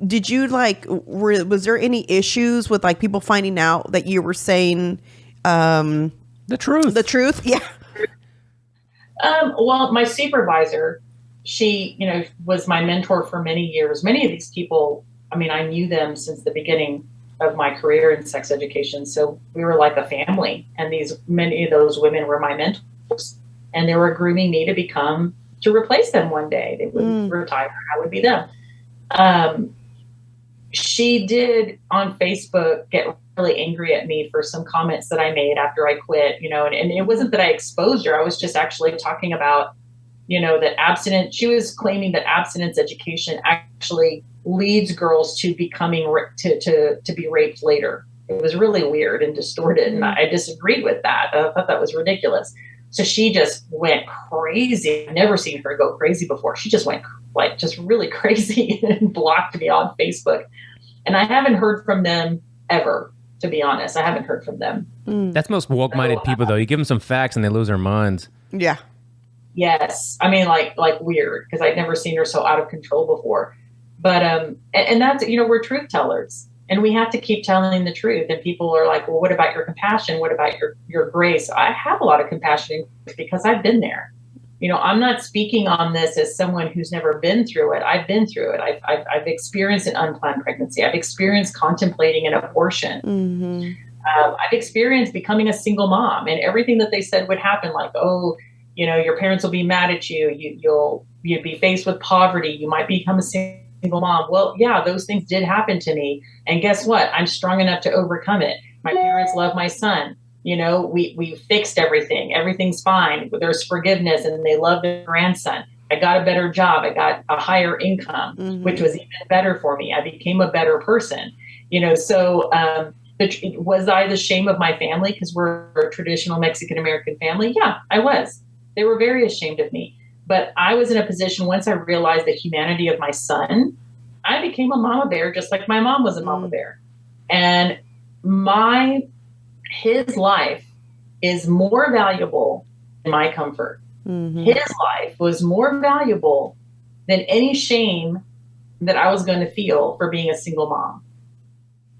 Did you was there any issues with like people finding out that you were saying the truth? The truth? Yeah. Well, my supervisor, she, was my mentor for many years. Many of these people, I knew them since the beginning of my career in sex education. So we were like a family, and many of those women were my mentors, and they were grooming me to replace them one day. They would retire. I would be them. She did on Facebook get really angry at me for some comments that I made after I quit, and it wasn't that I exposed her. I was just actually talking about, that she was claiming that abstinence education actually leads girls to becoming, to be raped later. It was really weird and distorted. And I disagreed with that. I thought that was ridiculous. So she just went crazy. I've never seen her go crazy before. She just went just really crazy and blocked me on Facebook. And I haven't heard from them ever, to be honest. I haven't heard from them. That's most woke-minded people, though. You give them some facts and they lose their minds. Yeah. Yes. Like weird, because I'd never seen her so out of control before. But, and that's, we're truth tellers. And we have to keep telling the truth. And people are like, well, what about your compassion? What about your grace? I have a lot of compassion because I've been there. I'm not speaking on this as someone who's never been through it. I've been through it. I've experienced an unplanned pregnancy. I've experienced contemplating an abortion. I've experienced becoming a single mom, and everything that they said would happen, like, oh, your parents will be mad at you. You'll be faced with poverty. You might become a single mom. Well, yeah, those things did happen to me. And guess what? I'm strong enough to overcome it. My parents love my son. We fixed everything. Everything's fine. There's forgiveness, and they love their grandson. I got a better job. I got a higher income, which was even better for me. I became a better person. So was I the shame of my family because we're a traditional Mexican-American family? Yeah, I was. They were very ashamed of me. But I was in a position, once I realized the humanity of my son, I became a mama bear, just like my mom was a mama bear. And his life is more valuable than my comfort. His life was more valuable than any shame that I was going to feel for being a single mom.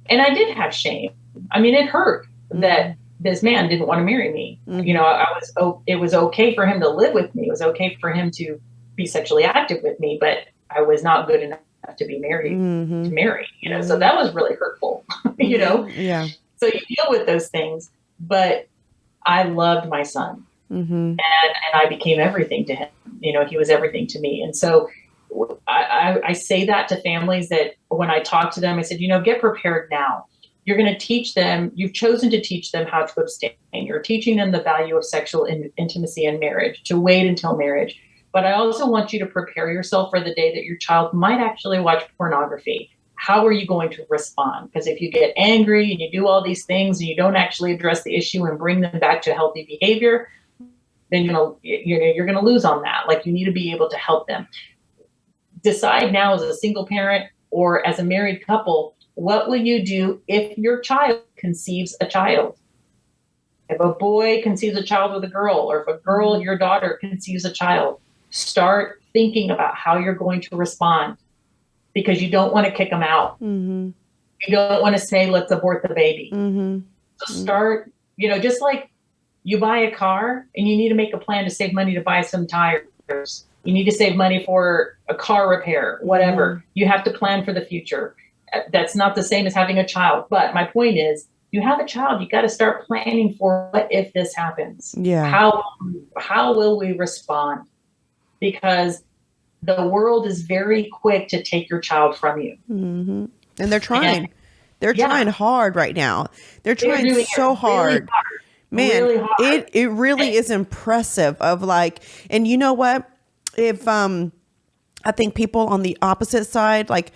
And I did have shame. It hurt that this man didn't want to marry me. It was okay for him to live with me. It was okay for him to be sexually active with me, but I was not good enough to be married, to marry, so that was really hurtful, Yeah. So you deal with those things, but I loved my son, and I became everything to him. He was everything to me. And so I say that to families, that when I talk to them, I said, get prepared now. You're going to teach them, you've chosen to teach them how to abstain. You're teaching them the value of sexual intimacy in marriage, to wait until marriage. But I also want you to prepare yourself for the day that your child might actually watch pornography. How are you going to respond? Because if you get angry and you do all these things and you don't actually address the issue and bring them back to healthy behavior, then you're going to lose on that. Like, you need to be able to help them. Decide now, as a single parent or as a married couple, what will you do if your child conceives a child? If a boy conceives a child with a girl, or if a girl, your daughter, conceives a child, start thinking about how you're going to respond, because you don't want to kick them out. You don't want to say, let's abort the baby. So start, just like you buy a car and you need to make a plan to save money to buy some tires. You need to save money for a car repair, whatever. You have to plan for the future. That's not the same as having a child. But my point is, you have a child, you got to start planning for what if this happens? Yeah. How will we respond? Because the world is very quick to take your child from you. And they're trying. They're trying hard right now. They're trying so hard. Man, really hard. It really is impressive of like, and you know what? If I think people on the opposite side, like,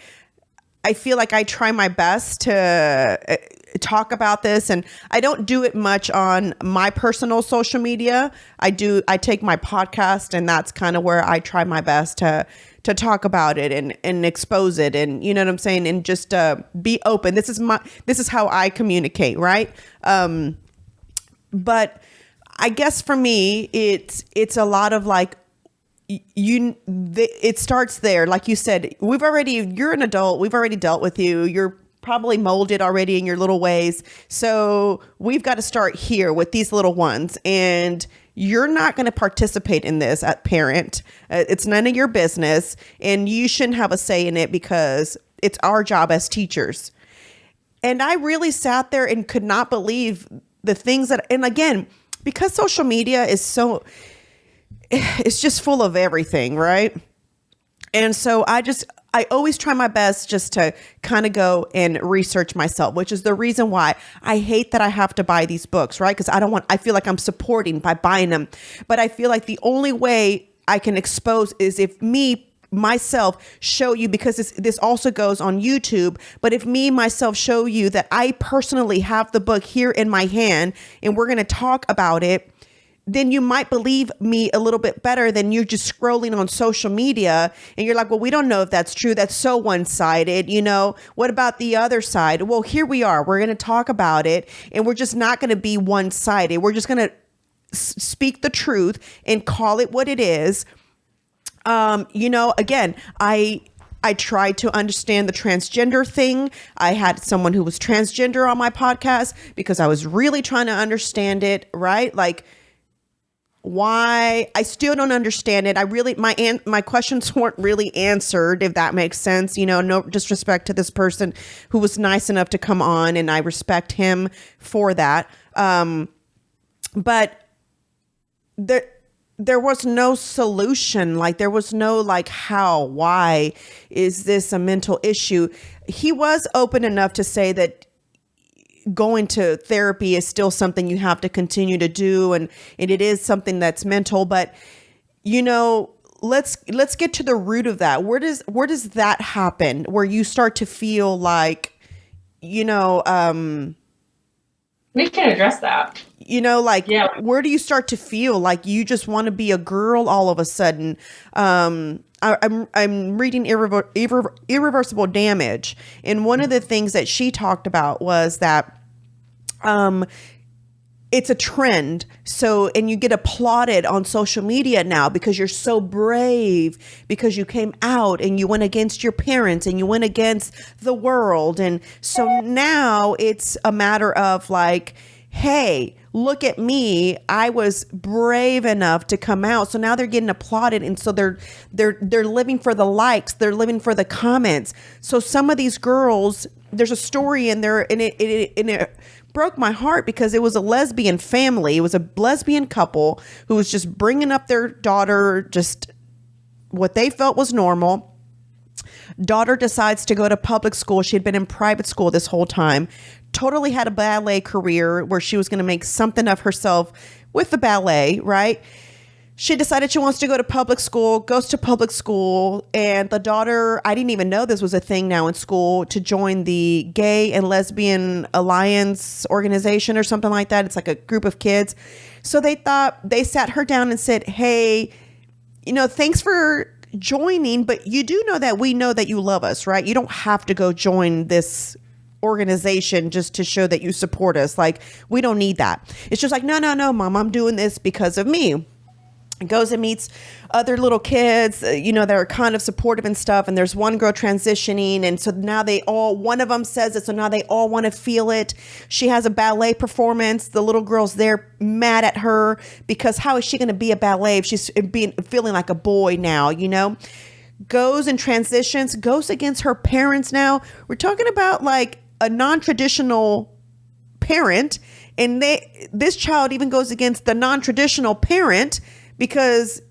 I feel like I try my best to talk about this, and I don't do it much on my personal social media. I take my podcast, and that's kind of where I try my best to talk about it and expose it, and you know what I'm saying, and just be open. This is how I communicate, right? But I guess for me, it's a lot of like, it starts there. Like you said, you're an adult. We've already dealt with you. You're probably molded already in your little ways. So we've got to start here with these little ones. And you're not going to participate in this as parent. It's none of your business. And you shouldn't have a say in it, because it's our job as teachers. And I really sat there and could not believe the things and again, because social media is it's just full of everything, right? And so I always try my best just to kind of go and research myself, which is the reason why I hate that I have to buy these books, right? Because I feel like I'm supporting by buying them. But I feel like the only way I can expose is if myself show you, because this also goes on YouTube, but if myself show you that I personally have the book here in my hand and we're going to talk about it, then you might believe me a little bit better than you just scrolling on social media. And you're like, well, we don't know if that's true. That's so one-sided. What about the other side? Well, here we are. We're going to talk about it, and we're just not going to be one-sided. We're just going to speak the truth and call it what it is. Again, I tried to understand the transgender thing. I had someone who was transgender on my podcast because I was really trying to understand it, right? Like, why? I still don't understand it. My questions weren't really answered, if that makes sense. No disrespect to this person who was nice enough to come on, and I respect him for that. But there was no solution. Like, there was no like, why is this a mental issue? He was open enough to say that going to therapy is still something you have to continue to do. And it is something that's mental, but let's get to the root of that. Where does that happen? Where you start to feel like, we can address that. Where do you start to feel like you just want to be a girl all of a sudden? I'm reading Irreversible Damage, and one of the things that she talked about was that it's a trend. So, and you get applauded on social media now because you're so brave, because you came out and you went against your parents and you went against the world. And so now it's a matter of like, hey, look at me, I was brave enough to come out. So now they're getting applauded, and so they're living for the likes, they're living for the comments. So some of these girls, there's a story in there, and it broke my heart because it was a lesbian family. It was a lesbian couple who was just bringing up their daughter, just what they felt was normal. Daughter decides to go to public school. She had been in private school this whole time. Totally had a ballet career where she was going to make something of herself with the ballet, right? She decided she wants to go to public school, goes to public school, and the daughter, I didn't even know this was a thing now in school, to join the Gay and Lesbian Alliance organization or something like that. It's like a group of kids. So they sat her down and said, hey, thanks for joining, but you do know that we know that you love us, right? You don't have to go join this organization just to show that you support us. Like, we don't need that. It's just like, no, mom, I'm doing this because of me. Goes and meets other little kids, that are kind of supportive and stuff. And there's one girl transitioning. And so now one of them says it. So now they all want to feel it. She has a ballet performance. The little girl's there mad at her because how is she going to be a ballet if she's feeling like a boy now, Goes and transitions, goes against her parents now. We're talking about like a non-traditional parent. And this child even goes against the non-traditional parent because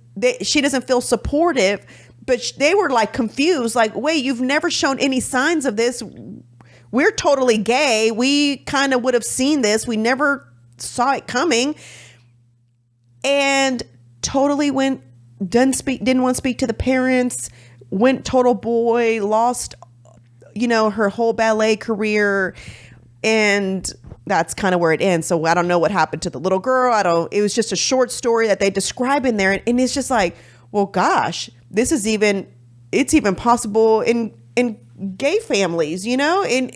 she doesn't feel supportive, but they were like confused, like, wait, you've never shown any signs of this. We're totally gay. We kind of would have seen this. We never saw it coming. And totally didn't want to speak to the parents, went total boy, lost, her whole ballet career. And that's kind of where it ends. So I don't know what happened to the little girl. It was just a short story that they describe in there. And it's just like, well, gosh, it's even possible in gay families, and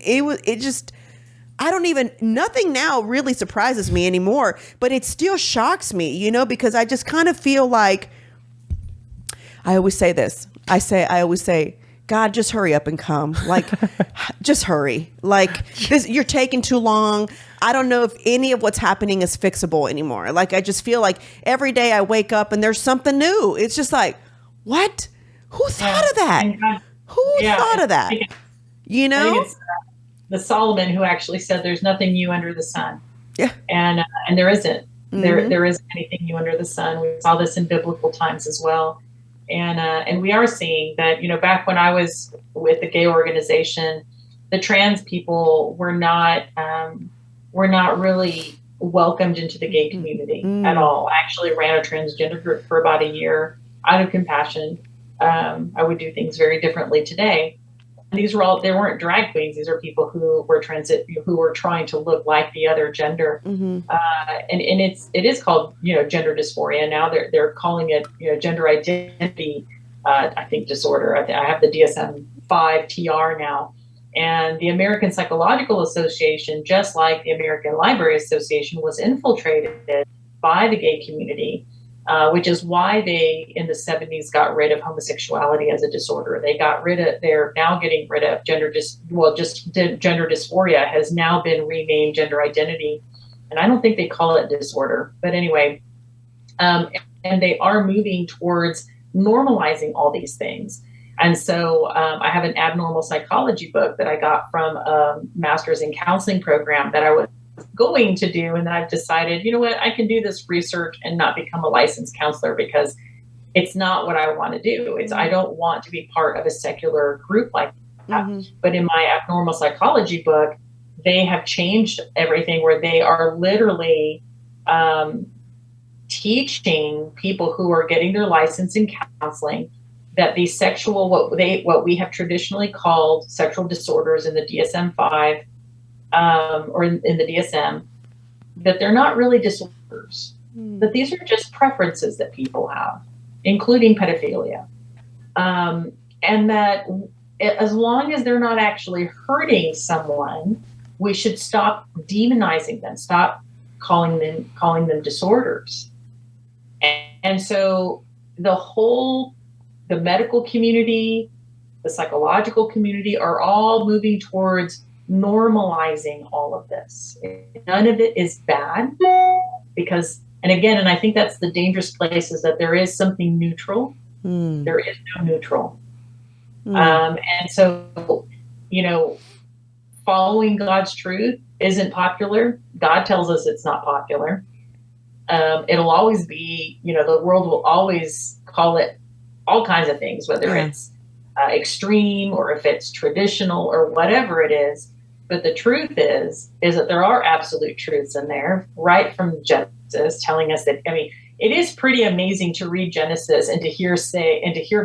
nothing now really surprises me anymore, but it still shocks me, because I just kind of feel like, I always say this, I always say, God, just hurry up and come. Like, just hurry. Like, you're taking too long. I don't know if any of what's happening is fixable anymore. Like, I just feel like every day I wake up and there's something new. It's just like, what? Who thought of that? Who thought of that? I think it's the Solomon who actually said there's nothing new under the sun. Yeah. And there isn't. Mm-hmm. There isn't anything new under the sun. We saw this in biblical times as well. And we are seeing that, back when I was with the gay organization, the trans people were not really welcomed into the gay community at all. I actually ran a transgender group for about a year out of compassion. I would do things very differently today. They weren't drag queens. These are people who were who were trying to look like the other gender. Mm-hmm. And it is called, gender dysphoria. Now they're calling it, gender identity, I think disorder. I have the DSM-5 TR now. And the American Psychological Association, just like the American Library Association, was infiltrated by the gay community. Which is why they, in the 70s, got rid of homosexuality as a disorder. They're now getting rid of gender dysphoria has now been renamed gender identity. And I don't think they call it disorder, but anyway, and they are moving towards normalizing all these things. And so I have an abnormal psychology book that I got from a master's in counseling program that I was going to do, and then I've decided, I can do this research and not become a licensed counselor because it's not what I want to do. I don't want to be part of a secular group like that. Mm-hmm. But in my abnormal psychology book, they have changed everything where they are literally teaching people who are getting their license in counseling that these what we have traditionally called sexual disorders in the DSM-5 or in the DSM, that they're not really disorders, that these are just preferences that people have, including pedophilia. And that as long as they're not actually hurting someone, we should stop demonizing them, stop calling them disorders. And so the medical community, the psychological community are all moving towards normalizing all of this. None of it is bad because, and again, and I think that's the dangerous place, is that there is something neutral. There is no neutral. And so, you know, following God's truth isn't popular. God tells us it's not popular. It'll always be, you know, the world will always call it all kinds of things, whether it's extreme or if it's traditional or whatever it is. But the truth is that there are absolute truths in there, right from Genesis, telling us that, I mean, it is pretty amazing to read Genesis and to hear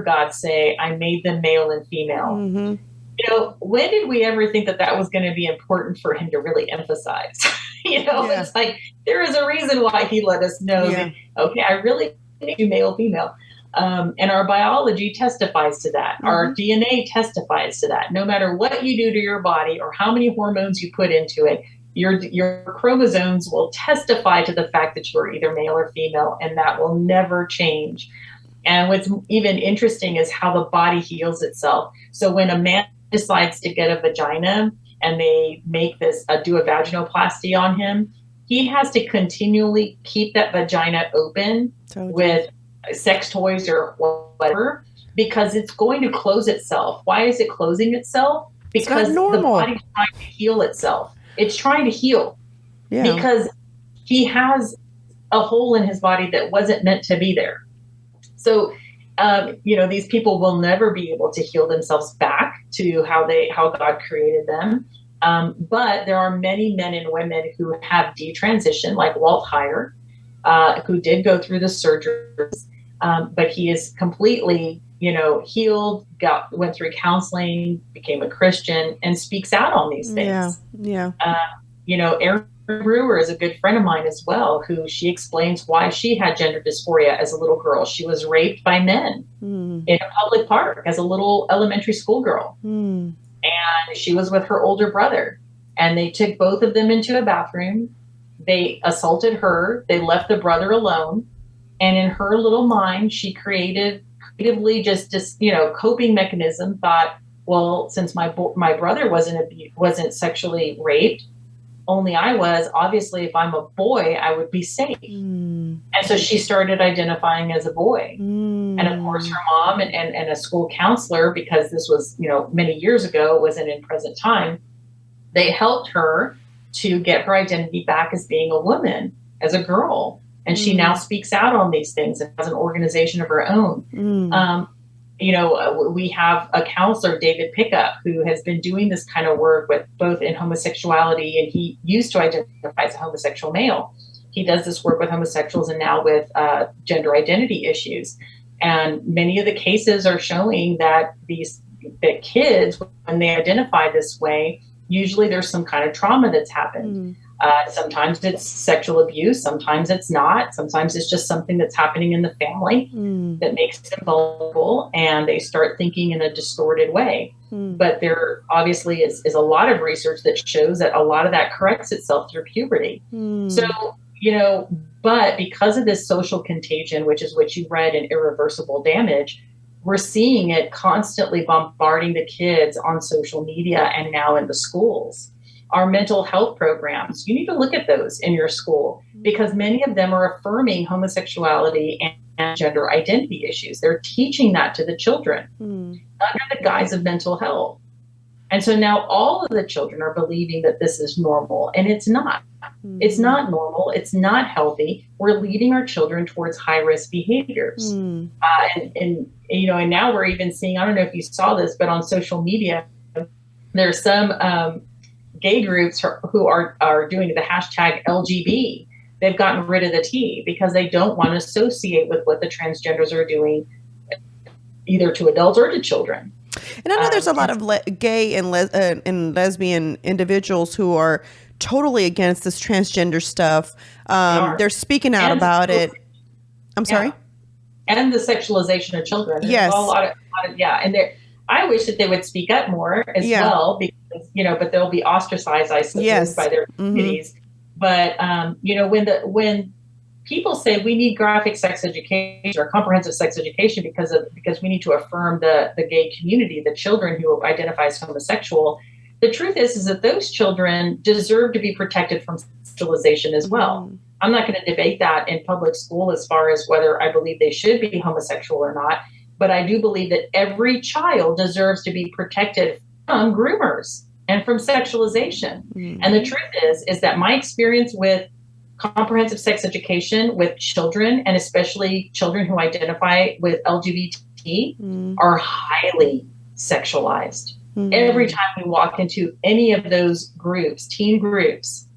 God say, I made them male and female. You know, when did we ever think that that was going to be important for him to really emphasize? You know, it's like, there is a reason why he let us know that, okay, I really made you male, female. And our biology testifies to that. Our DNA testifies to that. No matter what you do to your body or how many hormones you put into it, your chromosomes will testify to the fact that you're either male or female, and that will never change. And what's even interesting is how the body heals itself. So when a man decides to get a vagina and they make do a vaginoplasty on him, he has to continually keep that vagina open with sex toys or whatever, because it's going to close itself. Why is it closing itself? Because the body's trying to heal itself. It's trying to heal because he has a hole in his body that wasn't meant to be there. So, you know, these people will never be able to heal themselves back to how God created them. But there are many men and women who have detransitioned, like Walt Heyer, who did go through the surgeries, but he is completely, you know, healed, went through counseling, became a Christian, and speaks out on these things. You know, Erin Brewer is a good friend of mine as well, who she explains why she had gender dysphoria as a little girl. She was raped by men in a public park as a little elementary school girl. And she was with her older brother, and they took both of them into a bathroom. They assaulted her. They left the brother alone. And in her little mind, she creatively just, you know, coping mechanism, thought, well, since my brother wasn't sexually raped, only I was, obviously, if I'm a boy, I would be safe. And so she started identifying as a boy. And of course, her mom and a school counselor, because this was, you know, many years ago, wasn't in present time, they helped her to get her identity back as being a woman, as a girl. And she now speaks out on these things and has an organization of her own. You know, we have a counselor, David Pickup, who has been doing this kind of work with both in homosexuality, and he used to identify as a homosexual male. He does this work with homosexuals and now with gender identity issues. And many of the cases are showing that that kids, when they identify this way, usually there's some kind of trauma that's happened. Sometimes it's sexual abuse. Sometimes it's not. Sometimes it's just something that's happening in the family that makes them vulnerable, and they start thinking in a distorted way. But there obviously is a lot of research that shows that a lot of that corrects itself through puberty. So, you know, but because of this social contagion, which is what you read in Irreversible Damage, we're seeing it constantly bombarding the kids on social media and now in the schools. Our mental health programs, you need to look at those in your school, because many of them are affirming homosexuality and gender identity issues. They're teaching that to the children under the guise of mental health. And so now all of the children are believing that this is normal, and it's not. It's not normal. It's not healthy. We're leading our children towards high-risk behaviors. And you know, and now we're even seeing, I don't know if you saw this, but on social media, there's some gay groups who are doing the hashtag LGB. They've gotten rid of the T because they don't want to associate with what the transgenders are doing, either to adults or to children. And I know there's a lot of gay and lesbian individuals who are totally against this transgender stuff. They're speaking out about it. I'm sorry? And the sexualization of children. Yes. A lot of, and I wish that they would speak up more as well, because, you know, but they'll be ostracized, I suppose, by their communities. But, you know, when people say we need graphic sex education or comprehensive sex education because we need to affirm the gay community, the children who identify as homosexual, the truth is that those children deserve to be protected from sexualization as well. I'm not going to debate that in public school as far as whether I believe they should be homosexual or not, but I do believe that every child deserves to be protected from groomers and from sexualization. And the truth is that my experience with comprehensive sex education with children, and especially children who identify with LGBT, are highly sexualized. Every time we walk into any of those groups, teen groups,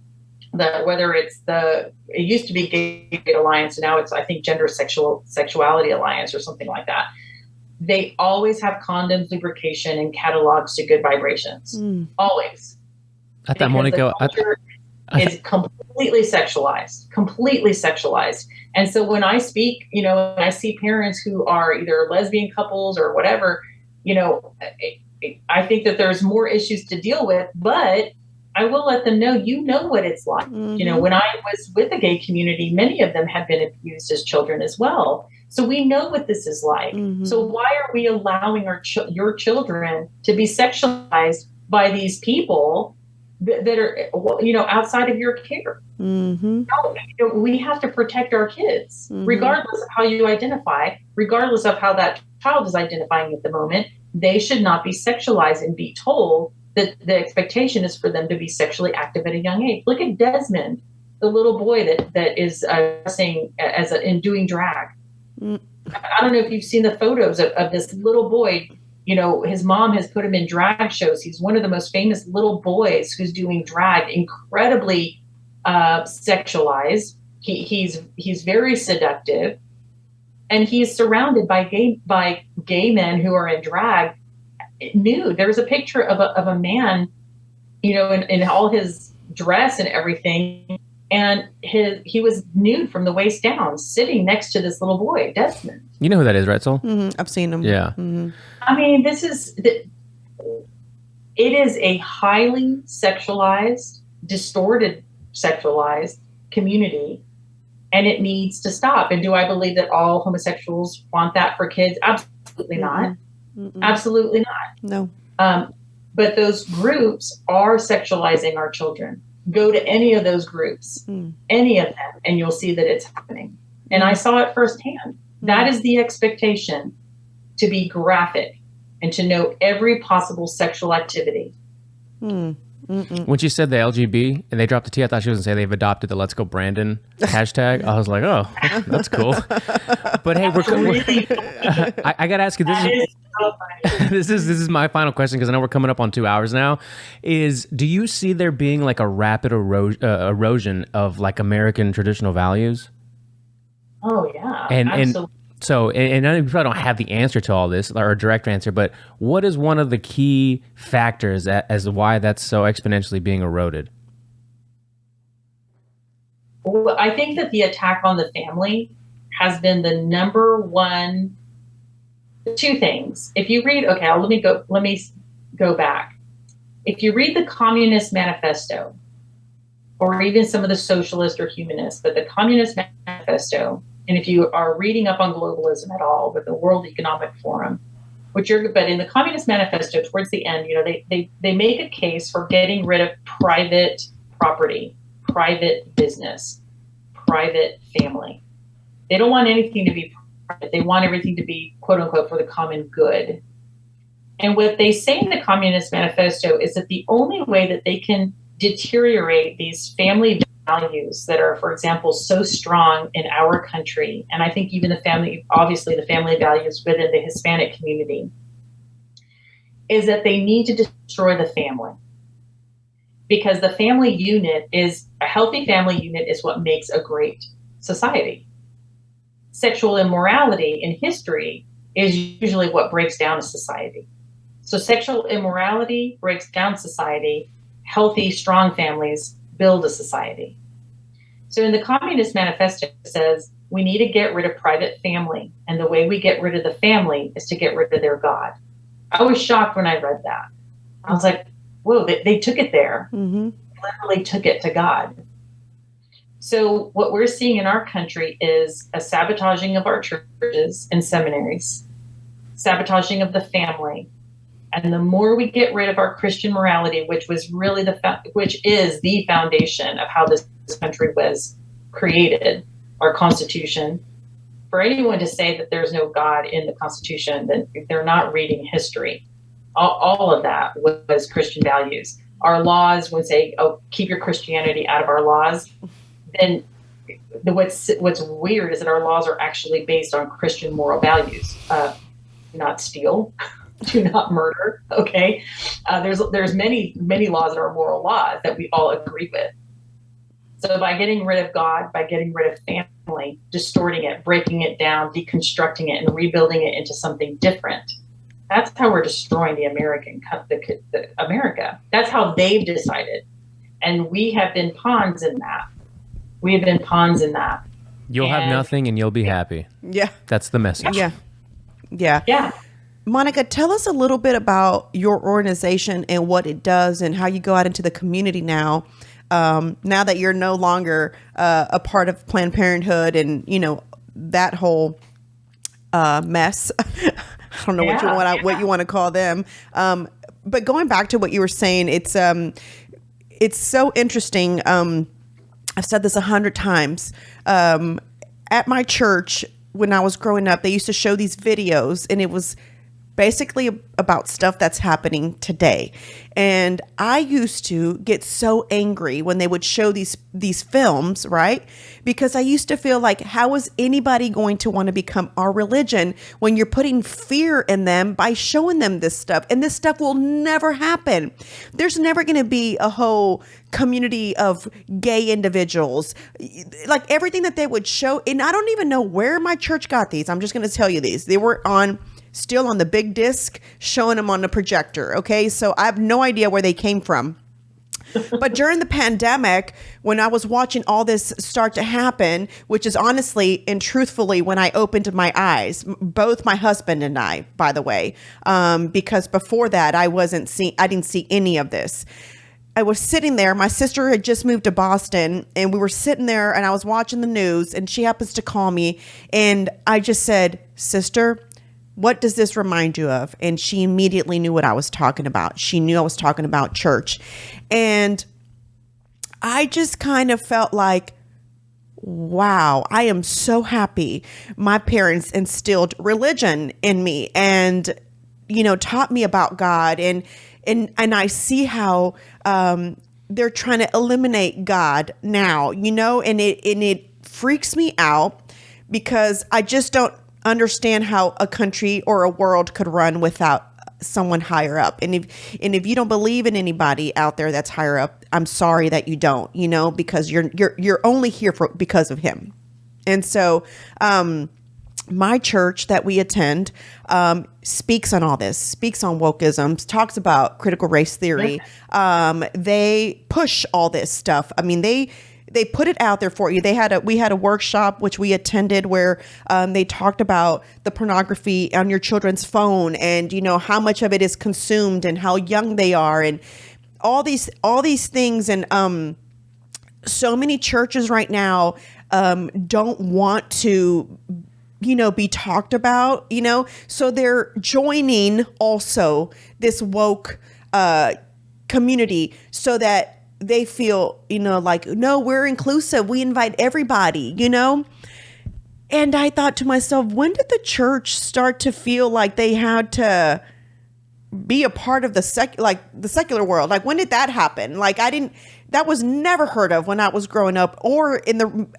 whether it's it used to be Gay Alliance, and now it's, I think, Sexuality Alliance or something like that. They always have condoms, lubrication, and catalogs to good vibrations. Always. I thought, Monica, is completely sexualized. And so when I speak, when I see parents who are either lesbian couples or whatever, I think that there's more issues to deal with, but I will let them know, what it's like. When I was with the gay community, many of them had been abused as children as well. So we know what this is like. So why are we allowing your children to be sexualized by these people that are, outside of your care? No, we have to protect our kids, regardless of how you identify, regardless of how that child is identifying at the moment. They should not be sexualized and be told that the expectation is for them to be sexually active at a young age. Look at Desmond, the little boy that is saying in doing drag. I don't know if you've seen the photos of this little boy. His mom has put him in drag shows. He's one of the most famous little boys who's doing drag, incredibly sexualized. He's very seductive, and he's surrounded by gay men who are in drag nude. There's a picture of a man, in all his dress and everything, and he was nude from the waist down, sitting next to this little boy, Desmond. You know who that is, right, Sol? I've seen him. Yeah. I mean, it is a highly sexualized, distorted sexualized community, and it needs to stop. And do I believe that all homosexuals want that for kids? Absolutely not. Absolutely not. No. But those groups are sexualizing our children. Go to any of those groups, any of them, and you'll see that it's happening. And I saw it firsthand. That is the expectation, to be graphic and to know every possible sexual activity. When she said the LGB and they dropped the T, I thought she was going to say they've adopted the Let's Go Brandon hashtag. I was like, oh, that's cool. But hey, I got to ask you, this is my final question, because I know we're coming up on 2 hours now. Do you see there being like a rapid erosion of like American traditional values? Oh, yeah. Absolutely. And I know you probably don't have the answer to all this, or a direct answer, but what is one of the key factors as to why that's so exponentially being eroded? Well, I think that the attack on the family has been the number one. Two things. If you read, let me go back. If you read the Communist Manifesto, or even some of the socialist or humanist, but the Communist Manifesto, and if you are reading up on globalism at all with the World Economic Forum, but in the Communist Manifesto, towards the end, they make a case for getting rid of private property, private business, private family. They don't want anything to be private. They want everything to be, quote unquote, for the common good. And what they say in the Communist Manifesto is that the only way that they can deteriorate these family values that are, for example, so strong in our country, and I think even the family values within the Hispanic community, is that they need to destroy the family. Because the family unit a healthy family unit is what makes a great society. Sexual immorality in history is usually what breaks down a society. So sexual immorality breaks down society. Healthy, strong families build a society. So in the Communist Manifesto, it says we need to get rid of private family. And the way we get rid of the family is to get rid of their God. I was shocked when I read that. I was like, whoa, they took it there. Literally took it to God. So what we're seeing in our country is a sabotaging of our churches and seminaries, sabotaging of the family, And the more we get rid of our Christian morality, which was really which is the foundation of how this country was created, our Constitution. For anyone to say that there's no God in the Constitution, then they're not reading history. All of that was Christian values. Our laws would say, "Oh, keep your Christianity out of our laws." Then what's weird is that our laws are actually based on Christian moral values. Do not steal, do not murder. Okay, there's many laws that are moral laws that we all agree with. So by getting rid of God, by getting rid of family, distorting it, breaking it down, deconstructing it, and rebuilding it into something different, that's how we're destroying the America. That's how they've decided, and we have been pawns in that. We have been pawns in that. You'll have nothing, and you'll be happy. Yeah, that's the message. Yeah. Monica, tell us a little bit about your organization and what it does, and how you go out into the community now. Now that you're no longer a part of Planned Parenthood and, that whole mess. I don't know what you want to call them. But going back to what you were saying, it's so interesting. I've said this 100 times. At my church, when I was growing up, they used to show these videos, and it was basically about stuff that's happening today. And I used to get so angry when they would show these films, right? Because I used to feel like, how is anybody going to want to become our religion when you're putting fear in them by showing them this stuff? And this stuff will never happen. There's never going to be a whole community of gay individuals. Like everything that they would show, and I don't even know where my church got these. I'm just going to tell you these. They were still on the big disc, showing them on the projector. Okay. So I have no idea where they came from. But during the pandemic, when I was watching all this start to happen, which is honestly and truthfully when I opened my eyes, both my husband and I, by the way, because before that I didn't see any of this. I was sitting there. My sister had just moved to Boston, and we were sitting there, and I was watching the news, and she happens to call me, and I just said, "Sister, what does this remind you of?" And she immediately knew what I was talking about. She knew I was talking about church. And I just kind of felt like, wow, I am so happy my parents instilled religion in me and, taught me about God. And I see how they're trying to eliminate God now, and it freaks me out because I just don't understand how a country or a world could run without someone higher up. And if you don't believe in anybody out there that's higher up, I'm sorry that you don't, because you're only here because of him. And so, my church that we attend, speaks on all this, speaks on wokeism, talks about critical race theory. They push all this stuff. I mean, they put it out there for you. We had a workshop which we attended where they talked about the pornography on your children's phone and how much of it is consumed and how young they are and all these things. And so many churches right now don't want to be talked about, so they're joining also this woke community so that they feel, like, no, we're inclusive. We invite everybody, And I thought to myself, when did the church start to feel like they had to be a part of the secular world? Like, when did that happen? Like, that was never heard of when I was growing up, or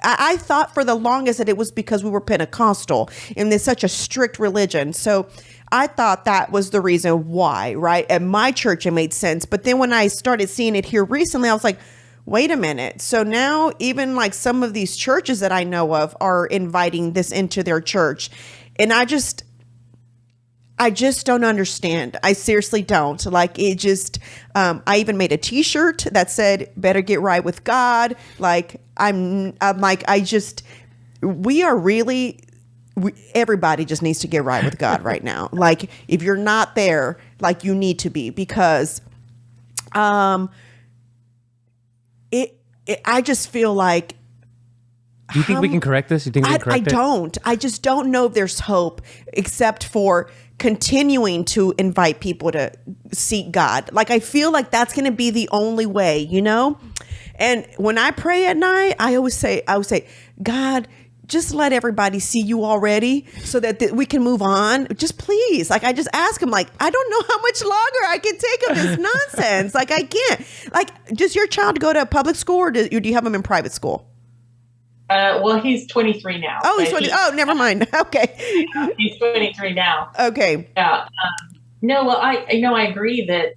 I thought for the longest that it was because we were Pentecostal and there's such a strict religion. So I thought that was the reason why, right? At my church, it made sense. But then when I started seeing it here recently, I was like, wait a minute. So now even like some of these churches that I know of are inviting this into their church. And I just don't understand. I seriously don't. Like, it just, I even made a t-shirt that said, "Better get right with God." Like, everybody just needs to get right with God right now. Like, if you're not there, like, you need to be, because I just feel like, do you think we can correct this? You think we can correct it? I don't. I just don't know if there's hope except for continuing to invite people to seek God. Like, I feel like that's going to be the only way, you know? And when I pray at night, I would say, God, just let everybody see you already so that we can move on. Just please. Like, I just ask him, like, I don't know how much longer I can take of this nonsense. Like, I can't. Like, does your child go to public school, or do you have him in private school? Well, he's 23 now. Oh, he's 20. Oh, never mind. Okay. He's 23 now. Okay. Yeah. No, well, I agree that.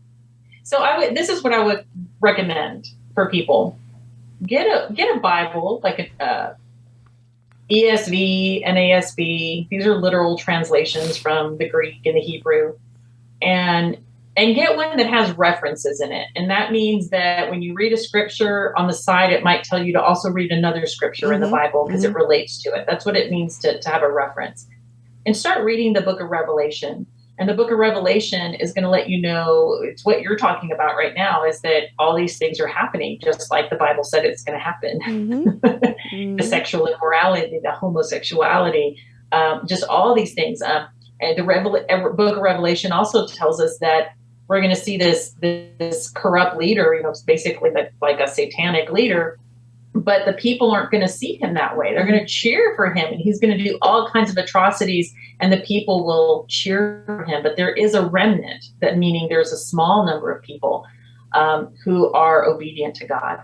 So this is what I would recommend for people. Get a Bible, like a ESV, NASB. These are literal translations from the Greek and the Hebrew, and get one that has references in it. And that means that when you read a scripture on the side, it might tell you to also read another scripture in the Bible because it relates to it. That's what it means to have a reference. And start reading the book of Revelation. And the book of Revelation is going to let you know, it's what you're talking about right now, is that all these things are happening just like the Bible said it's going to happen. The sexual immorality, the homosexuality, just all these things. And the book of Revelation also tells us that we're going to see this corrupt leader, you know, basically like a satanic leader, but the people aren't going to see him that way. They're going to cheer for him, and he's going to do all kinds of atrocities, and the people will cheer for him. But there is a remnant, that meaning there's a small number of people who are obedient to God.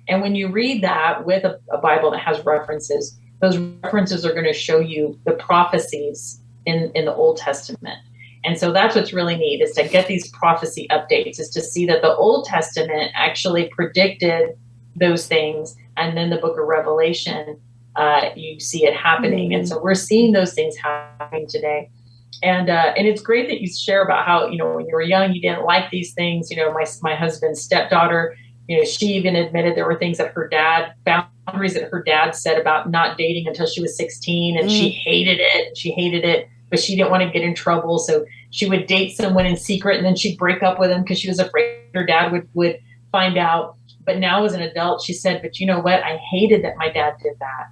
And when you read that with a Bible that has references, those references are going to show you the prophecies in the Old Testament. And so that's what's really neat, is to get these prophecy updates, is to see that the Old Testament actually predicted those things. And then the book of Revelation, you see it happening. And so we're seeing those things happening today. And it's great that you share about how, you know, when you were young, you didn't like these things. You know, my husband's stepdaughter, you know, she even admitted there were things that boundaries that her dad said about not dating until she was 16. And she hated it, but she didn't want to get in trouble. So she would date someone in secret, and then she'd break up with him because she was afraid her dad would find out. But now as an adult, she said, but you know what? I hated that my dad did that.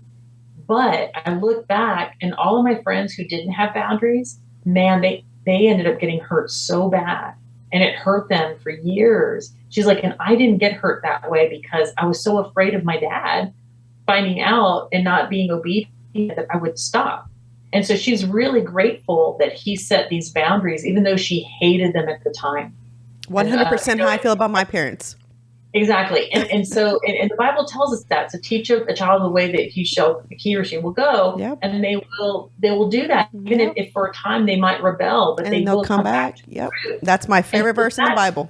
But I look back, and all of my friends who didn't have boundaries, man, they ended up getting hurt so bad, and it hurt them for years. She's like, and I didn't get hurt that way because I was so afraid of my dad finding out and not being obedient that I would stop. And so she's really grateful that he set these boundaries, even though she hated them at the time. 100% how I feel about my parents. Exactly. And so the Bible tells us that, to teach a child the way that he or she will go. Yep. And they will do that. Even if for a time they might rebel, but they'll come back. Yep. That's my favorite verse in the Bible.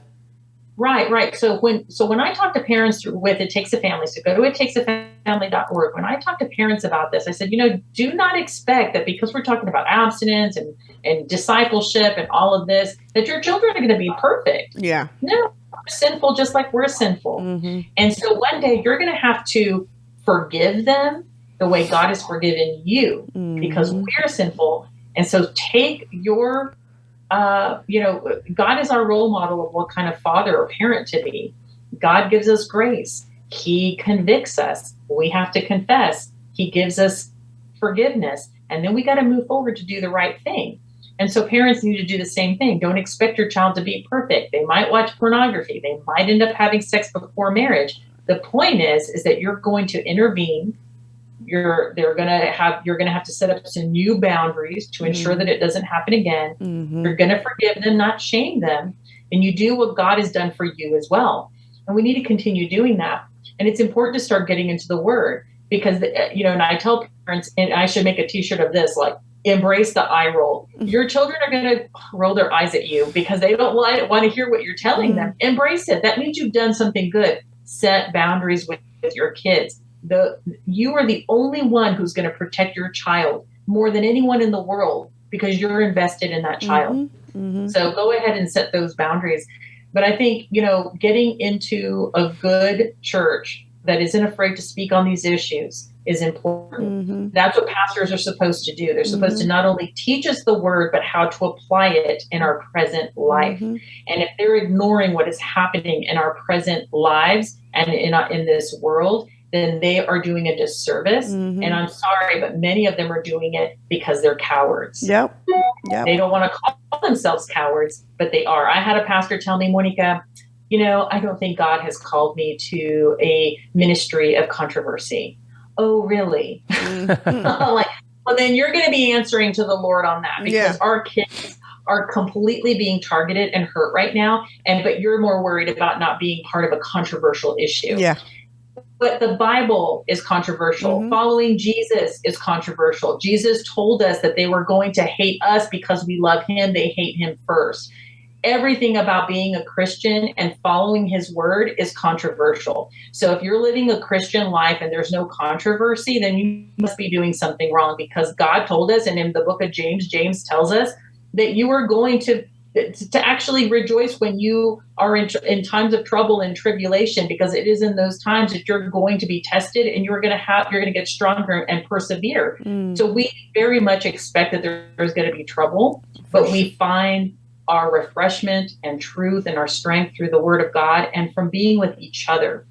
Right. So when I talk to parents with It Takes a Family, so go to ittakesafamily.org. When I talk to parents about this, I said, you know, do not expect that because we're talking about abstinence and discipleship and all of this, that your children are going to be perfect. Yeah. No, sinful just like we're sinful. And so one day you're going to have to forgive them the way God has forgiven you, because we're sinful. And so take your God is our role model of what kind of father or parent to be. God gives us grace. He convicts us. We have to confess. He gives us forgiveness. And then we got to move forward to do the right thing. And so parents need to do the same thing. Don't expect your child to be perfect. They might watch pornography. They might end up having sex before marriage. The point is that you're going to intervene. You're going to have to set up some new boundaries to ensure that it doesn't happen again. You're going to forgive them, not shame them. And you do what God has done for you as well. And we need to continue doing that. And it's important to start getting into the Word, because, and I tell parents, and I should make a t-shirt of this, like, embrace the eye roll. Your children are going to roll their eyes at you because they don't want to hear what you're telling them. Embrace it. That means you've done something good. Set boundaries with your kids. You are the only one who's going to protect your child more than anyone in the world, because you're invested in that child. So go ahead and set those boundaries. But I think, getting into a good church that isn't afraid to speak on these issues is important. That's what pastors are supposed to do. They're supposed to not only teach us the Word, but how to apply it in our present life. And if they're ignoring what is happening in our present lives and in this world, then they are doing a disservice. And I'm sorry, but many of them are doing it because they're cowards. They don't want to call themselves cowards, but they are. I had a pastor tell me, Monica, I don't think God has called me to a ministry of controversy. Oh, really? Like, well, then you're going to be answering to the Lord on that, because our kids are completely being targeted and hurt right now. But you're more worried about not being part of a controversial issue. Yeah. But the Bible is controversial. Following Jesus is controversial. Jesus told us that they were going to hate us because we love him. They hate him first. Everything about being a Christian and following his word is controversial. So if you're living a Christian life and there's no controversy, then you must be doing something wrong, because God told us, and in the book of James, James tells us that you are going to actually rejoice when you are in times of trouble and tribulation, because it is in those times that you're going to be tested, and you're going to get stronger and persevere. So we very much expect that there's going to be trouble, but we find our refreshment and truth and our strength through the word of God and from being with each other.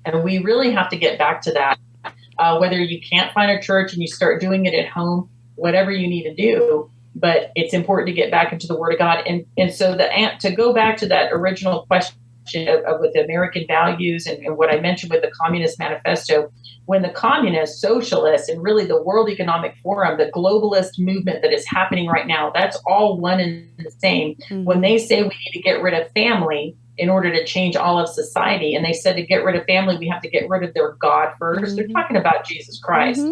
And we really have to get back to that. Whether you can't find a church and you start doing it at home, whatever you need to do, but it's important to get back into the word of God. And so to go back to that original question of with the American values and what I mentioned with the Communist Manifesto, when the communists, socialists, and really the World Economic Forum, the globalist movement that is happening right now, that's all one and the same. When they say we need to get rid of family in order to change all of society, and they said to get rid of family, we have to get rid of their God first. They're talking about Jesus Christ.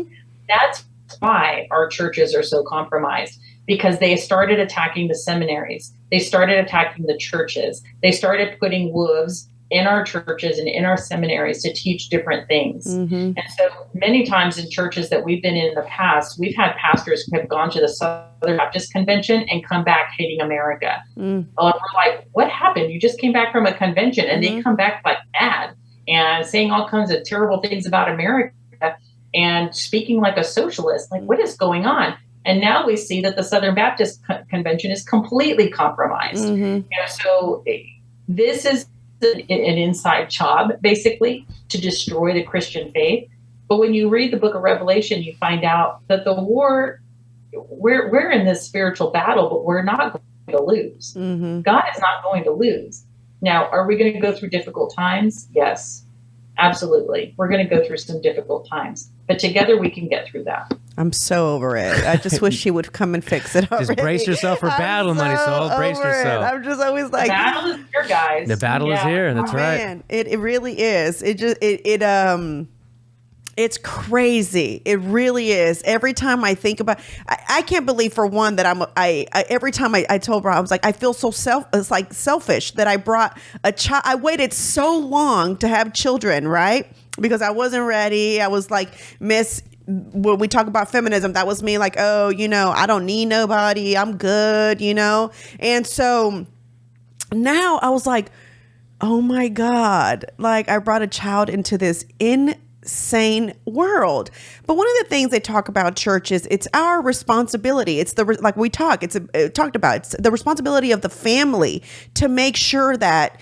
That's why our churches are so compromised, because they started attacking the seminaries. They started attacking the churches. They started putting wolves in our churches and in our seminaries to teach different things. And so many times in churches that we've been in the past, we've had pastors who have gone to the Southern Baptist Convention and come back hating America. And we're like, what happened? You just came back from a convention, and they come back like mad and saying all kinds of terrible things about America and speaking like a socialist. Like, what is going on? And now we see that the Southern Baptist Convention is completely compromised. So this is an inside job, basically, to destroy the Christian faith. But when you read the book of Revelation, you find out that the war, we're in this spiritual battle, but we're not going to lose. God is not going to lose. Now, are we going to go through difficult times? Yes, absolutely. We're going to go through some difficult times, but together we can get through that. I'm so over it. I just wish she would come and fix it already. Just brace yourself for battle, Marisol. Brace yourself. I'm just always like, the battle is here, guys. The battle is here, and that's right. Man, it really is. It's crazy. It really is. Every time I think about, I can't believe, for one, that every time I told her, I was like, I feel so selfish that I brought a child. I waited so long to have children, right? Because I wasn't ready. I was like, when we talk about feminism, that was me, like, oh, I don't need nobody. I'm good, And so now I was like, oh my God, like I brought a child into this insane world. But one of the things they talk about church is it's our responsibility. It's the responsibility of the family to make sure that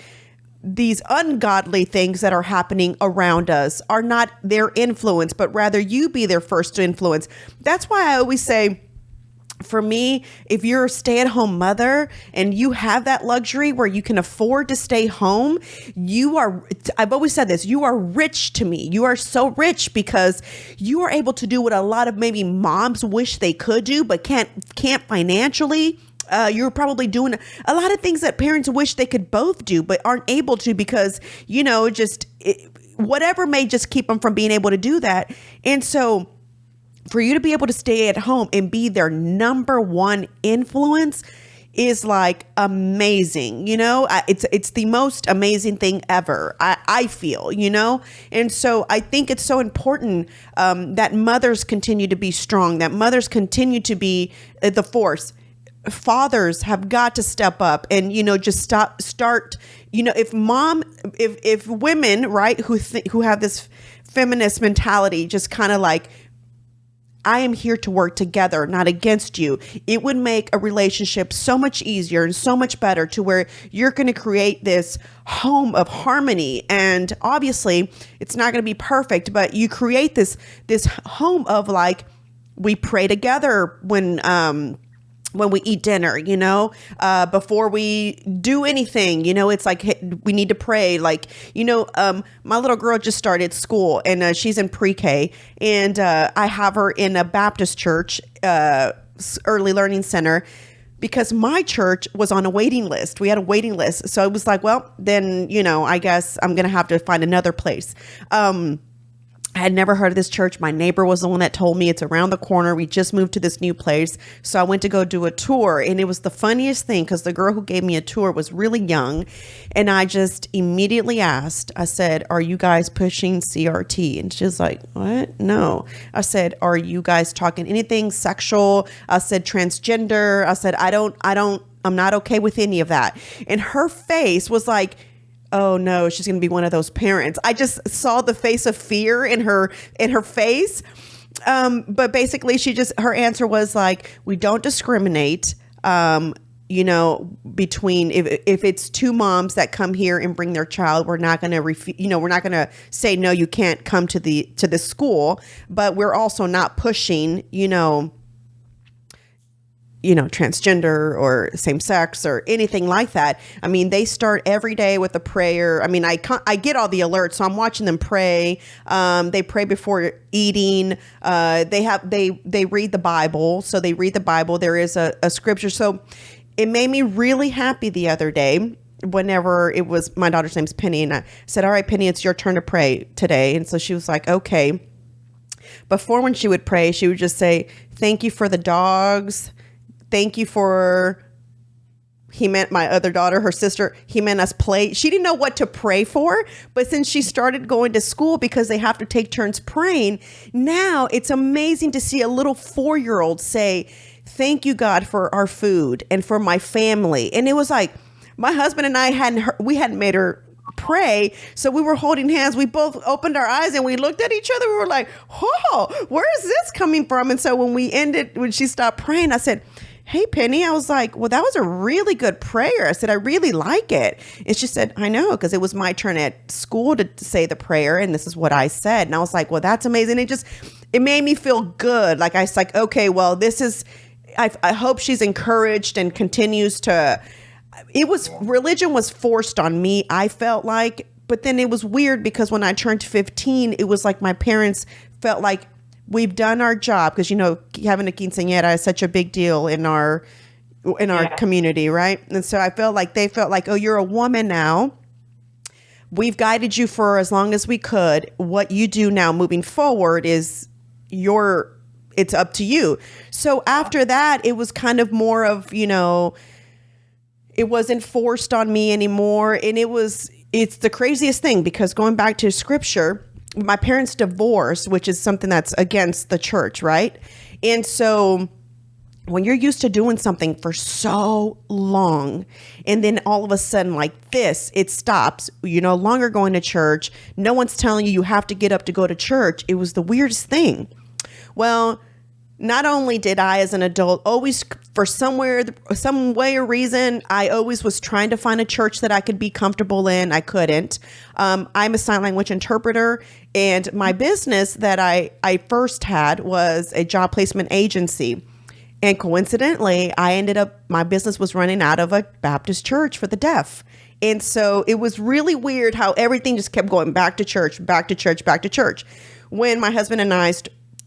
these ungodly things that are happening around us are not their influence, but rather you be their first influence. That's why I always say, for me, if you're a stay-at-home mother and you have that luxury where you can afford to stay home, I've always said this, you are rich to me. You are so rich because you are able to do what a lot of maybe moms wish they could do, but can't financially. You're probably doing a lot of things that parents wish they could both do, but aren't able to because, whatever may just keep them from being able to do that. And so for you to be able to stay at home and be their number one influence is like amazing. It's the most amazing thing ever. I feel, and so I think it's so important that mothers continue to be strong, that mothers continue to be the force. Fathers have got to step up and, just start, if women, right, who have this feminist mentality, just kind of like, I am here to work together, not against you. It would make a relationship so much easier and so much better to where you're going to create this home of harmony. And obviously it's not going to be perfect, but you create this home of like, we pray together when, when we eat dinner, before we do anything, it's like, hey, we need to pray. Like, my little girl just started school, and she's in pre-K, and I have her in a Baptist church, early learning center, because my church was on a waiting list. We had a waiting list. So it was like, well, then, I guess I'm going to have to find another place. I had never heard of this church. My neighbor was the one that told me it's around the corner. We just moved to this new place. So I went to go do a tour, and it was the funniest thing because the girl who gave me a tour was really young. And I just immediately asked, I said, are you guys pushing CRT? And she's like, what? No. I said, are you guys talking anything sexual? I said, transgender. I said, I'm not okay with any of that. And her face was like, oh no, she's going to be one of those parents. I just saw the face of fear in her face. But basically her answer was like, we don't discriminate, between if it's two moms that come here and bring their child, we're not going to we're not going to say, no, you can't come to the school, but we're also not pushing, transgender or same sex or anything like that. I mean, they start every day with a prayer. I mean, I get all the alerts, so I'm watching them pray. They pray before eating. They read the Bible. So they read the Bible. There is a scripture. So it made me really happy the other day whenever it was, my daughter's name's Penny, and I said, all right, Penny, it's your turn to pray today. And so she was like, okay. Before, when she would pray, she would just say, thank you for the dogs. Thank you for, he meant my other daughter, her sister, he meant us play. She didn't know what to pray for, but since she started going to school because they have to take turns praying, now it's amazing to see a little 4-year-old say, thank you, God, for our food and for my family. And it was like, my husband and I hadn't made her pray. So we were holding hands. We both opened our eyes and we looked at each other. We were like, oh, where is this coming from? And so when she stopped praying, I said, hey, Penny, I was like, well, that was a really good prayer. I said, I really like it. And she said, I know, because it was my turn at school to say the prayer. And this is what I said. And I was like, well, that's amazing. It made me feel good. Like, I was like, okay, well, I hope she's encouraged and continues to, religion was forced on me, I felt like, but then it was weird because when I turned 15, it was like my parents felt like, we've done our job, because having a quinceañera is such a big deal in our community, right? And so I felt like they felt like, oh, you're a woman now. We've guided you for as long as we could. What you do now moving forward is it's up to you. So after that, it was kind of more of, it wasn't forced on me anymore. And it's the craziest thing, because going back to scripture, my parents divorced, which is something that's against the church, right? And so when you're used to doing something for so long, and then all of a sudden like this, it stops, you're no longer going to church. No one's telling you have to get up to go to church. It was the weirdest thing. Well, not only did I, as an adult, always, for some way or reason, I always was trying to find a church that I could be comfortable in. I couldn't. I'm a sign language interpreter, and my business that I first had was a job placement agency. And coincidentally, my business was running out of a Baptist church for the deaf. And so it was really weird how everything just kept going back to church, back to church, back to church. When my husband and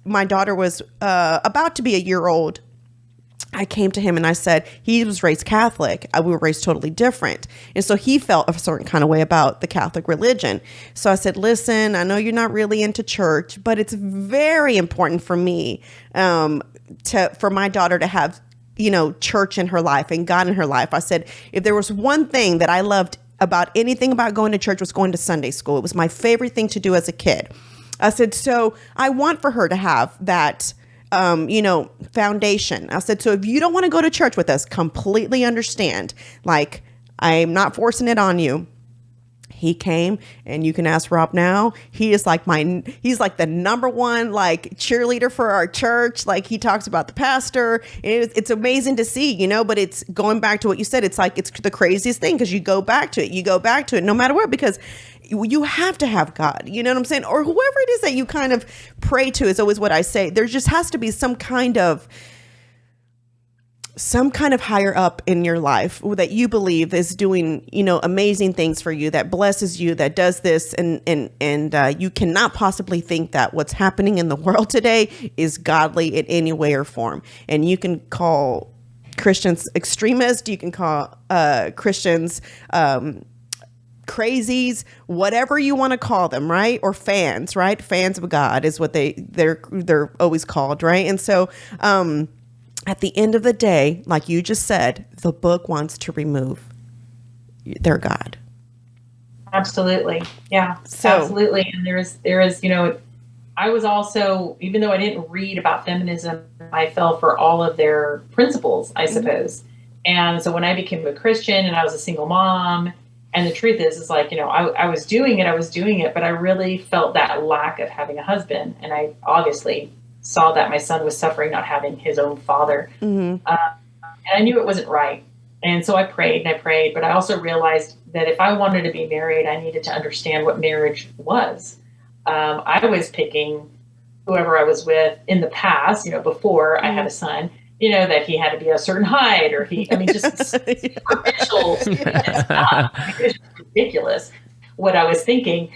my daughter was about to be a year old, I came to him and I said, he was raised Catholic. We were raised totally different. And so he felt a certain kind of way about the Catholic religion. So I said, listen, I know you're not really into church, but it's very important for me for my daughter to have, church in her life and God in her life. I said, if there was one thing that I loved about anything about going to church, was going to Sunday school. It was my favorite thing to do as a kid. I said, so I want for her to have that, foundation. I said, so if you don't want to go to church with us, completely understand. Like, I'm not forcing it on you. He came, and you can ask Rob now. He's like the number one, cheerleader for our church. Like, he talks about the pastor. And it's amazing to see, but it's going back to what you said. It's like, it's the craziest thing, because you go back to it no matter what, because you have to have God, you know what I'm saying? Or whoever it is that you kind of pray to is always what I say. There just has to be some kind of some kind of higher up in your life that you believe is doing, amazing things for you, that blesses you, that does this, and you cannot possibly think that what's happening in the world today is godly in any way or form. And you can call Christians extremists, you can call Christians crazies, whatever you want to call them, right? Or fans, right? Fans of God is what they're always called, right? And so at the end of the day, like you just said, the book wants to remove their God. Absolutely. Yeah, absolutely. And there is, I was also, even though I didn't read about feminism, I fell for all of their principles, I suppose. Mm-hmm. And so when I became a Christian and I was a single mom, and the truth is like, I was doing it, but I really felt that lack of having a husband. And I obviously saw that my son was suffering not having his own father. Mm-hmm. And I knew it wasn't right. And so I prayed, but I also realized that if I wanted to be married, I needed to understand what marriage was. I was picking whoever I was with in the past, before I had a son, that he had to be a certain height, or just superficial. It's ridiculous what I was thinking.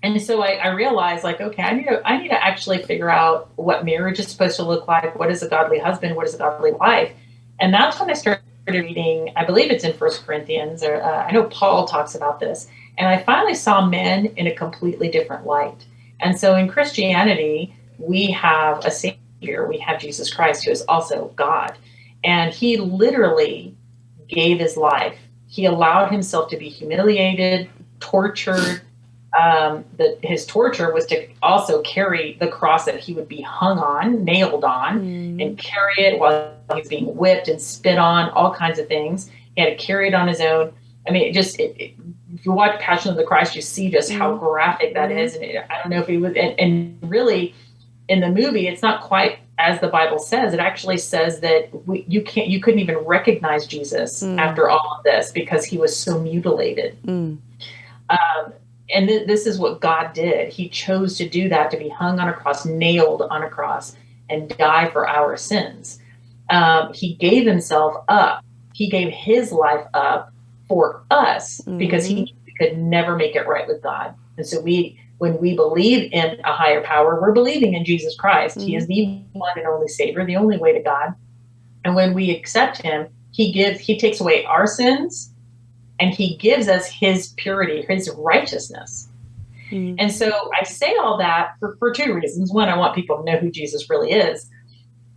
And so I realized, like, okay, I need to actually figure out what marriage is supposed to look like. What is a godly husband? What is a godly wife? And that's when I started reading, I believe it's in 1 Corinthians, or I know Paul talks about this. And I finally saw men in a completely different light. And so in Christianity, we have a Savior. We have Jesus Christ, who is also God. And he literally gave his life. He allowed himself to be humiliated, tortured. His torture was to also carry the cross that he would be hung on, nailed on, and carry it while he's being whipped and spit on, all kinds of things. He had to carry it on his own. I mean, if you watch Passion of the Christ, you see just how graphic that is. And I don't know if he was, and really in the movie, it's not quite as the Bible says. It actually says that you couldn't even recognize Jesus after all of this because he was so mutilated. And this is what God did. He chose to do that, to be hung on a cross, nailed on a cross, and die for our sins. He gave himself up. He gave his life up for us because he knew we could never make it right with God. And so when we believe in a higher power, we're believing in Jesus Christ. He is the one and only Savior, the only way to God. And when we accept him, he takes away our sins, and he gives us his purity, his righteousness. And so I say all that for two reasons. One, I want people to know who Jesus really is.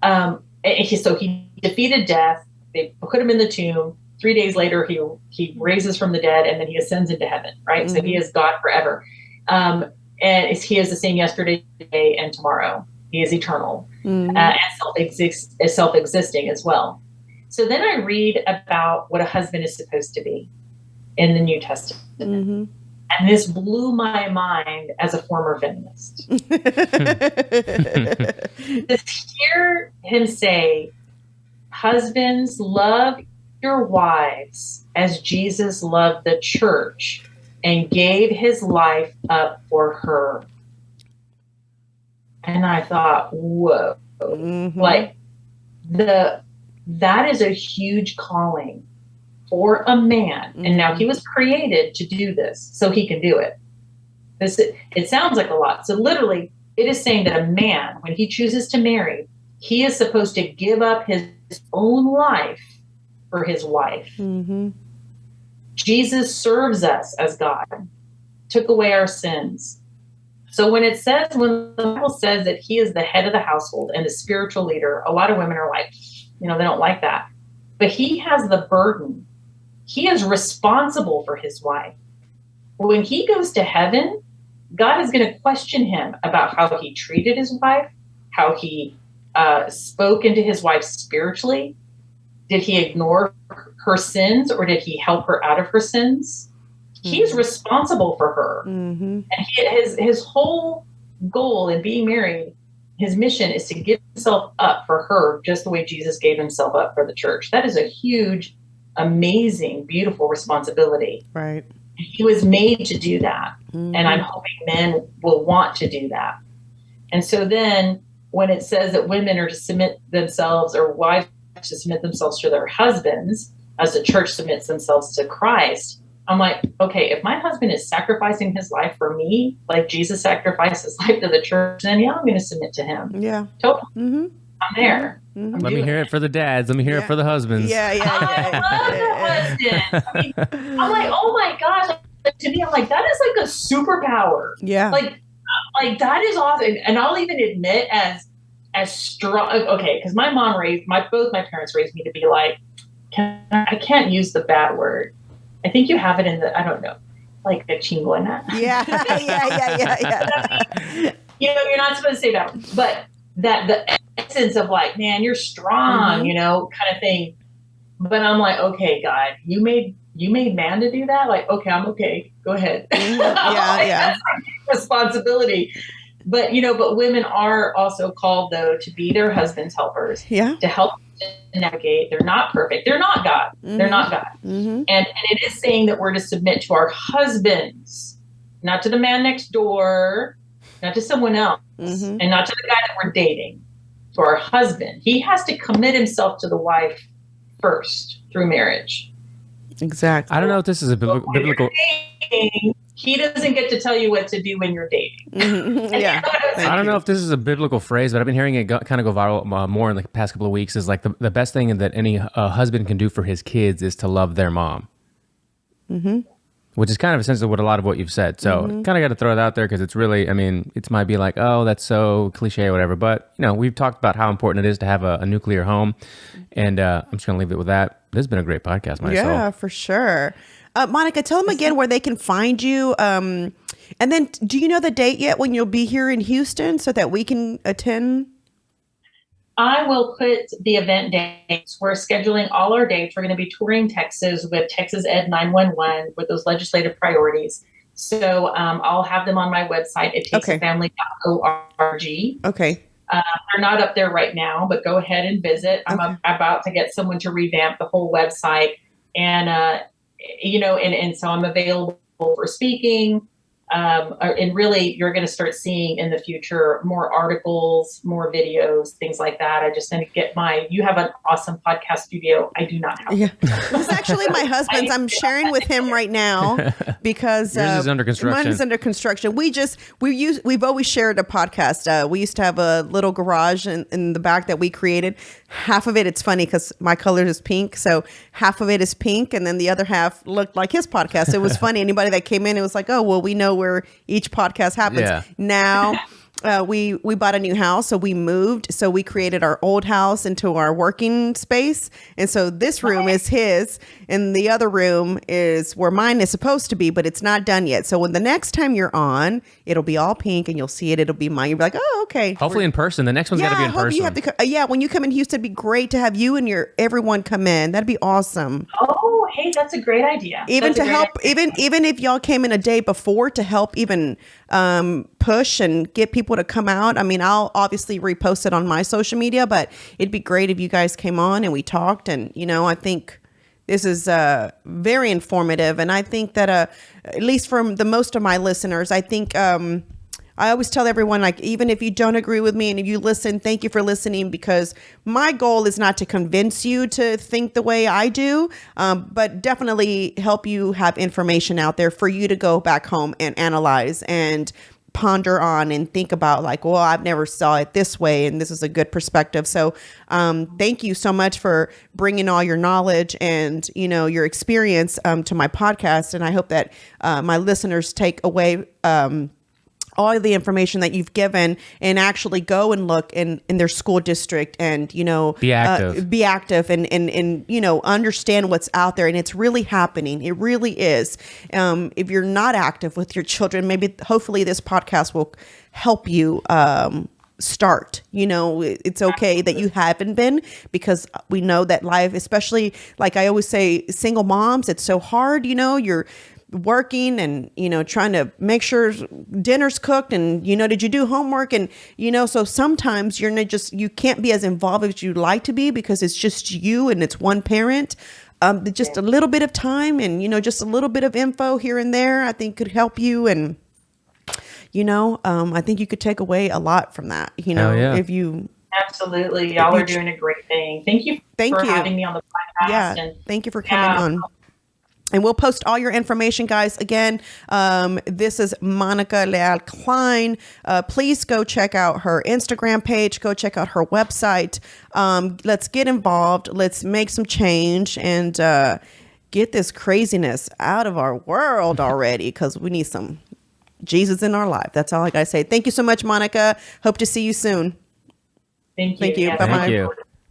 So he defeated death. They put him in the tomb. 3 days later, he raises from the dead, and then he ascends into heaven, right? So he is God forever. And he is the same yesterday, today, and tomorrow. He is eternal and self-existing as well. So then I read about what a husband is supposed to be in the New Testament. And this blew my mind as a former feminist. To hear him say, husbands, love your wives as Jesus loved the church and gave his life up for her. And I thought, whoa, like that is a huge calling for a man. And now he was created to do this, so he can do it. It sounds like a lot. So literally, it is saying that a man, when he chooses to marry, he is supposed to give up his own life for his wife. Jesus serves us as God, took away our sins. So when the Bible says that he is the head of the household and the spiritual leader, a lot of women are like, they don't like that. But he has the burden. He is responsible for his wife. When he goes to heaven, God is going to question him about how he treated his wife, how he spoke into his wife spiritually. Did he ignore her sins, or did he help her out of her sins? He's responsible for her. And his whole goal in being married, his mission is to give himself up for her just the way Jesus gave himself up for the church. That is a huge, amazing, beautiful responsibility. Right. He was made to do that. And I'm hoping men will want to do that. And so then when it says that women are to submit themselves, or wives to submit themselves to their husbands as the church submits themselves to Christ. I'm like, okay, if my husband is sacrificing his life for me, like Jesus sacrificed his life to the church, then yeah, I'm going to submit to him. Yeah. Totally. Mm-hmm. I'm there. Mm-hmm. Let me hear it for the dads. Let me hear it for the husbands. Yeah. I love the husbands. I mean, I'm like, oh my gosh. To me, I'm like, that is like a superpower. Yeah. Like that is awesome. And I'll even admit as strong. Okay, because my mom both my parents raised me to be like, I can't use the bad word. I think you have it in the, I don't know, like the chingona. Yeah. You're not supposed to say that, but that the essence of like, man, you're strong, kind of thing. But I'm like, okay, God, you made man to do that? Like, okay, I'm okay. Go ahead. Yeah. That's my responsibility. But, but women are also called, though, to be their husband's helpers. Yeah. To help navigate. They're not perfect. They're not God. Mm-hmm. They're not God. Mm-hmm. And it is saying that we're to submit to our husbands, not to the man next door, not to someone else, mm-hmm. and not to the guy that we're dating, to our husband. He has to commit himself to the wife first through marriage. Exactly. I don't know if this is a biblical. He doesn't get to tell you what to do when you're dating. Mm-hmm. Yeah. I don't know if this is a biblical phrase, but I've been hearing it kind of go viral more in the past couple of weeks. Is like the best thing that any husband can do for his kids is to love their mom. Mm-hmm. Which is kind of essentially what you've said. So kind of got to throw it out there because it's really, I mean, it might be like, oh, that's so cliche or whatever. But, we've talked about how important it is to have a nuclear home. And I'm just going to leave it with that. This has been a great podcast, Marisol. Yeah, for sure. Monica, tell them again where they can find you. And then do you know the date yet when you'll be here in Houston so that we can attend? I will put the event dates. We're scheduling all our dates. We're going to be touring Texas with Texas Ed 911 with those legislative priorities. So I'll have them on my website at tasteofamily.org. Okay. They're not up there right now, but go ahead and visit. I'm about to get someone to revamp the whole website. And, and so I'm available for speaking. And really, you're going to start seeing in the future more articles, more videos, things like that. I just need to get you have an awesome podcast studio. I do not have. Yeah. It's actually my husband's. I'm sharing with him right now because yours is under construction. Mine is under construction. We've always shared a podcast. We used to have a little garage in the back that we created. Half of it's funny because my color is pink. So half of it is pink. And then the other half looked like his podcast. It was funny. Anybody that came in, it was like, oh, well, we know where each podcast happens. Yeah. Now we bought a new house, so we moved. So we created our old house into our working space. And so this room is his, and the other room is where mine is supposed to be, but it's not done yet. So when the next time you're on, it'll be all pink and you'll see it. It'll be mine. You'll be like, oh, okay. Hopefully in person. The next one's got to be in person. You have to when you come in Houston, it'd be great to have you and everyone come in. That'd be awesome. Oh, hey, that's a great idea. Even if y'all came in a day before to help even push and get people to come out. I mean, I'll obviously repost it on my social media, but it'd be great if you guys came on and we talked. And, I think this is very informative. And I think that at least from the most of my listeners, I think I always tell everyone, like, even if you don't agree with me and if you listen, thank you for listening, because my goal is not to convince you to think the way I do, but definitely help you have information out there for you to go back home and analyze and ponder on and think about, like, well, I've never saw it this way, and this is a good perspective. So thank you so much for bringing all your knowledge and, your experience to my podcast. And I hope that my listeners take away all of the information that you've given and actually go and look in their school district and, be active and understand what's out there. And it's really happening. It really is. If you're not active with your children, hopefully this podcast will help you, start. It's okay that you haven't been, because we know that life, especially like I always say, single moms, it's so hard. You're working and, trying to make sure dinner's cooked and, did you do homework? And, so sometimes you can't be as involved as you'd like to be because it's just you and it's one parent. Just a little bit of time and, just a little bit of info here and there, I think could help you. And, I think you could take away a lot from that, if you Absolutely. Y'all are doing a great thing. Thank you for having me on the podcast. Yeah. And thank you for coming on. And we'll post all your information, guys. Again, this is Monica Leal Cline. Please go check out her Instagram page. Go check out her website. Let's get involved. Let's make some change and get this craziness out of our world already, because we need some Jesus in our life. That's all I got to say. Thank you so much, Monica. Hope to see you soon. Thank you. Thank you. Yeah, Bye-bye. Thank you.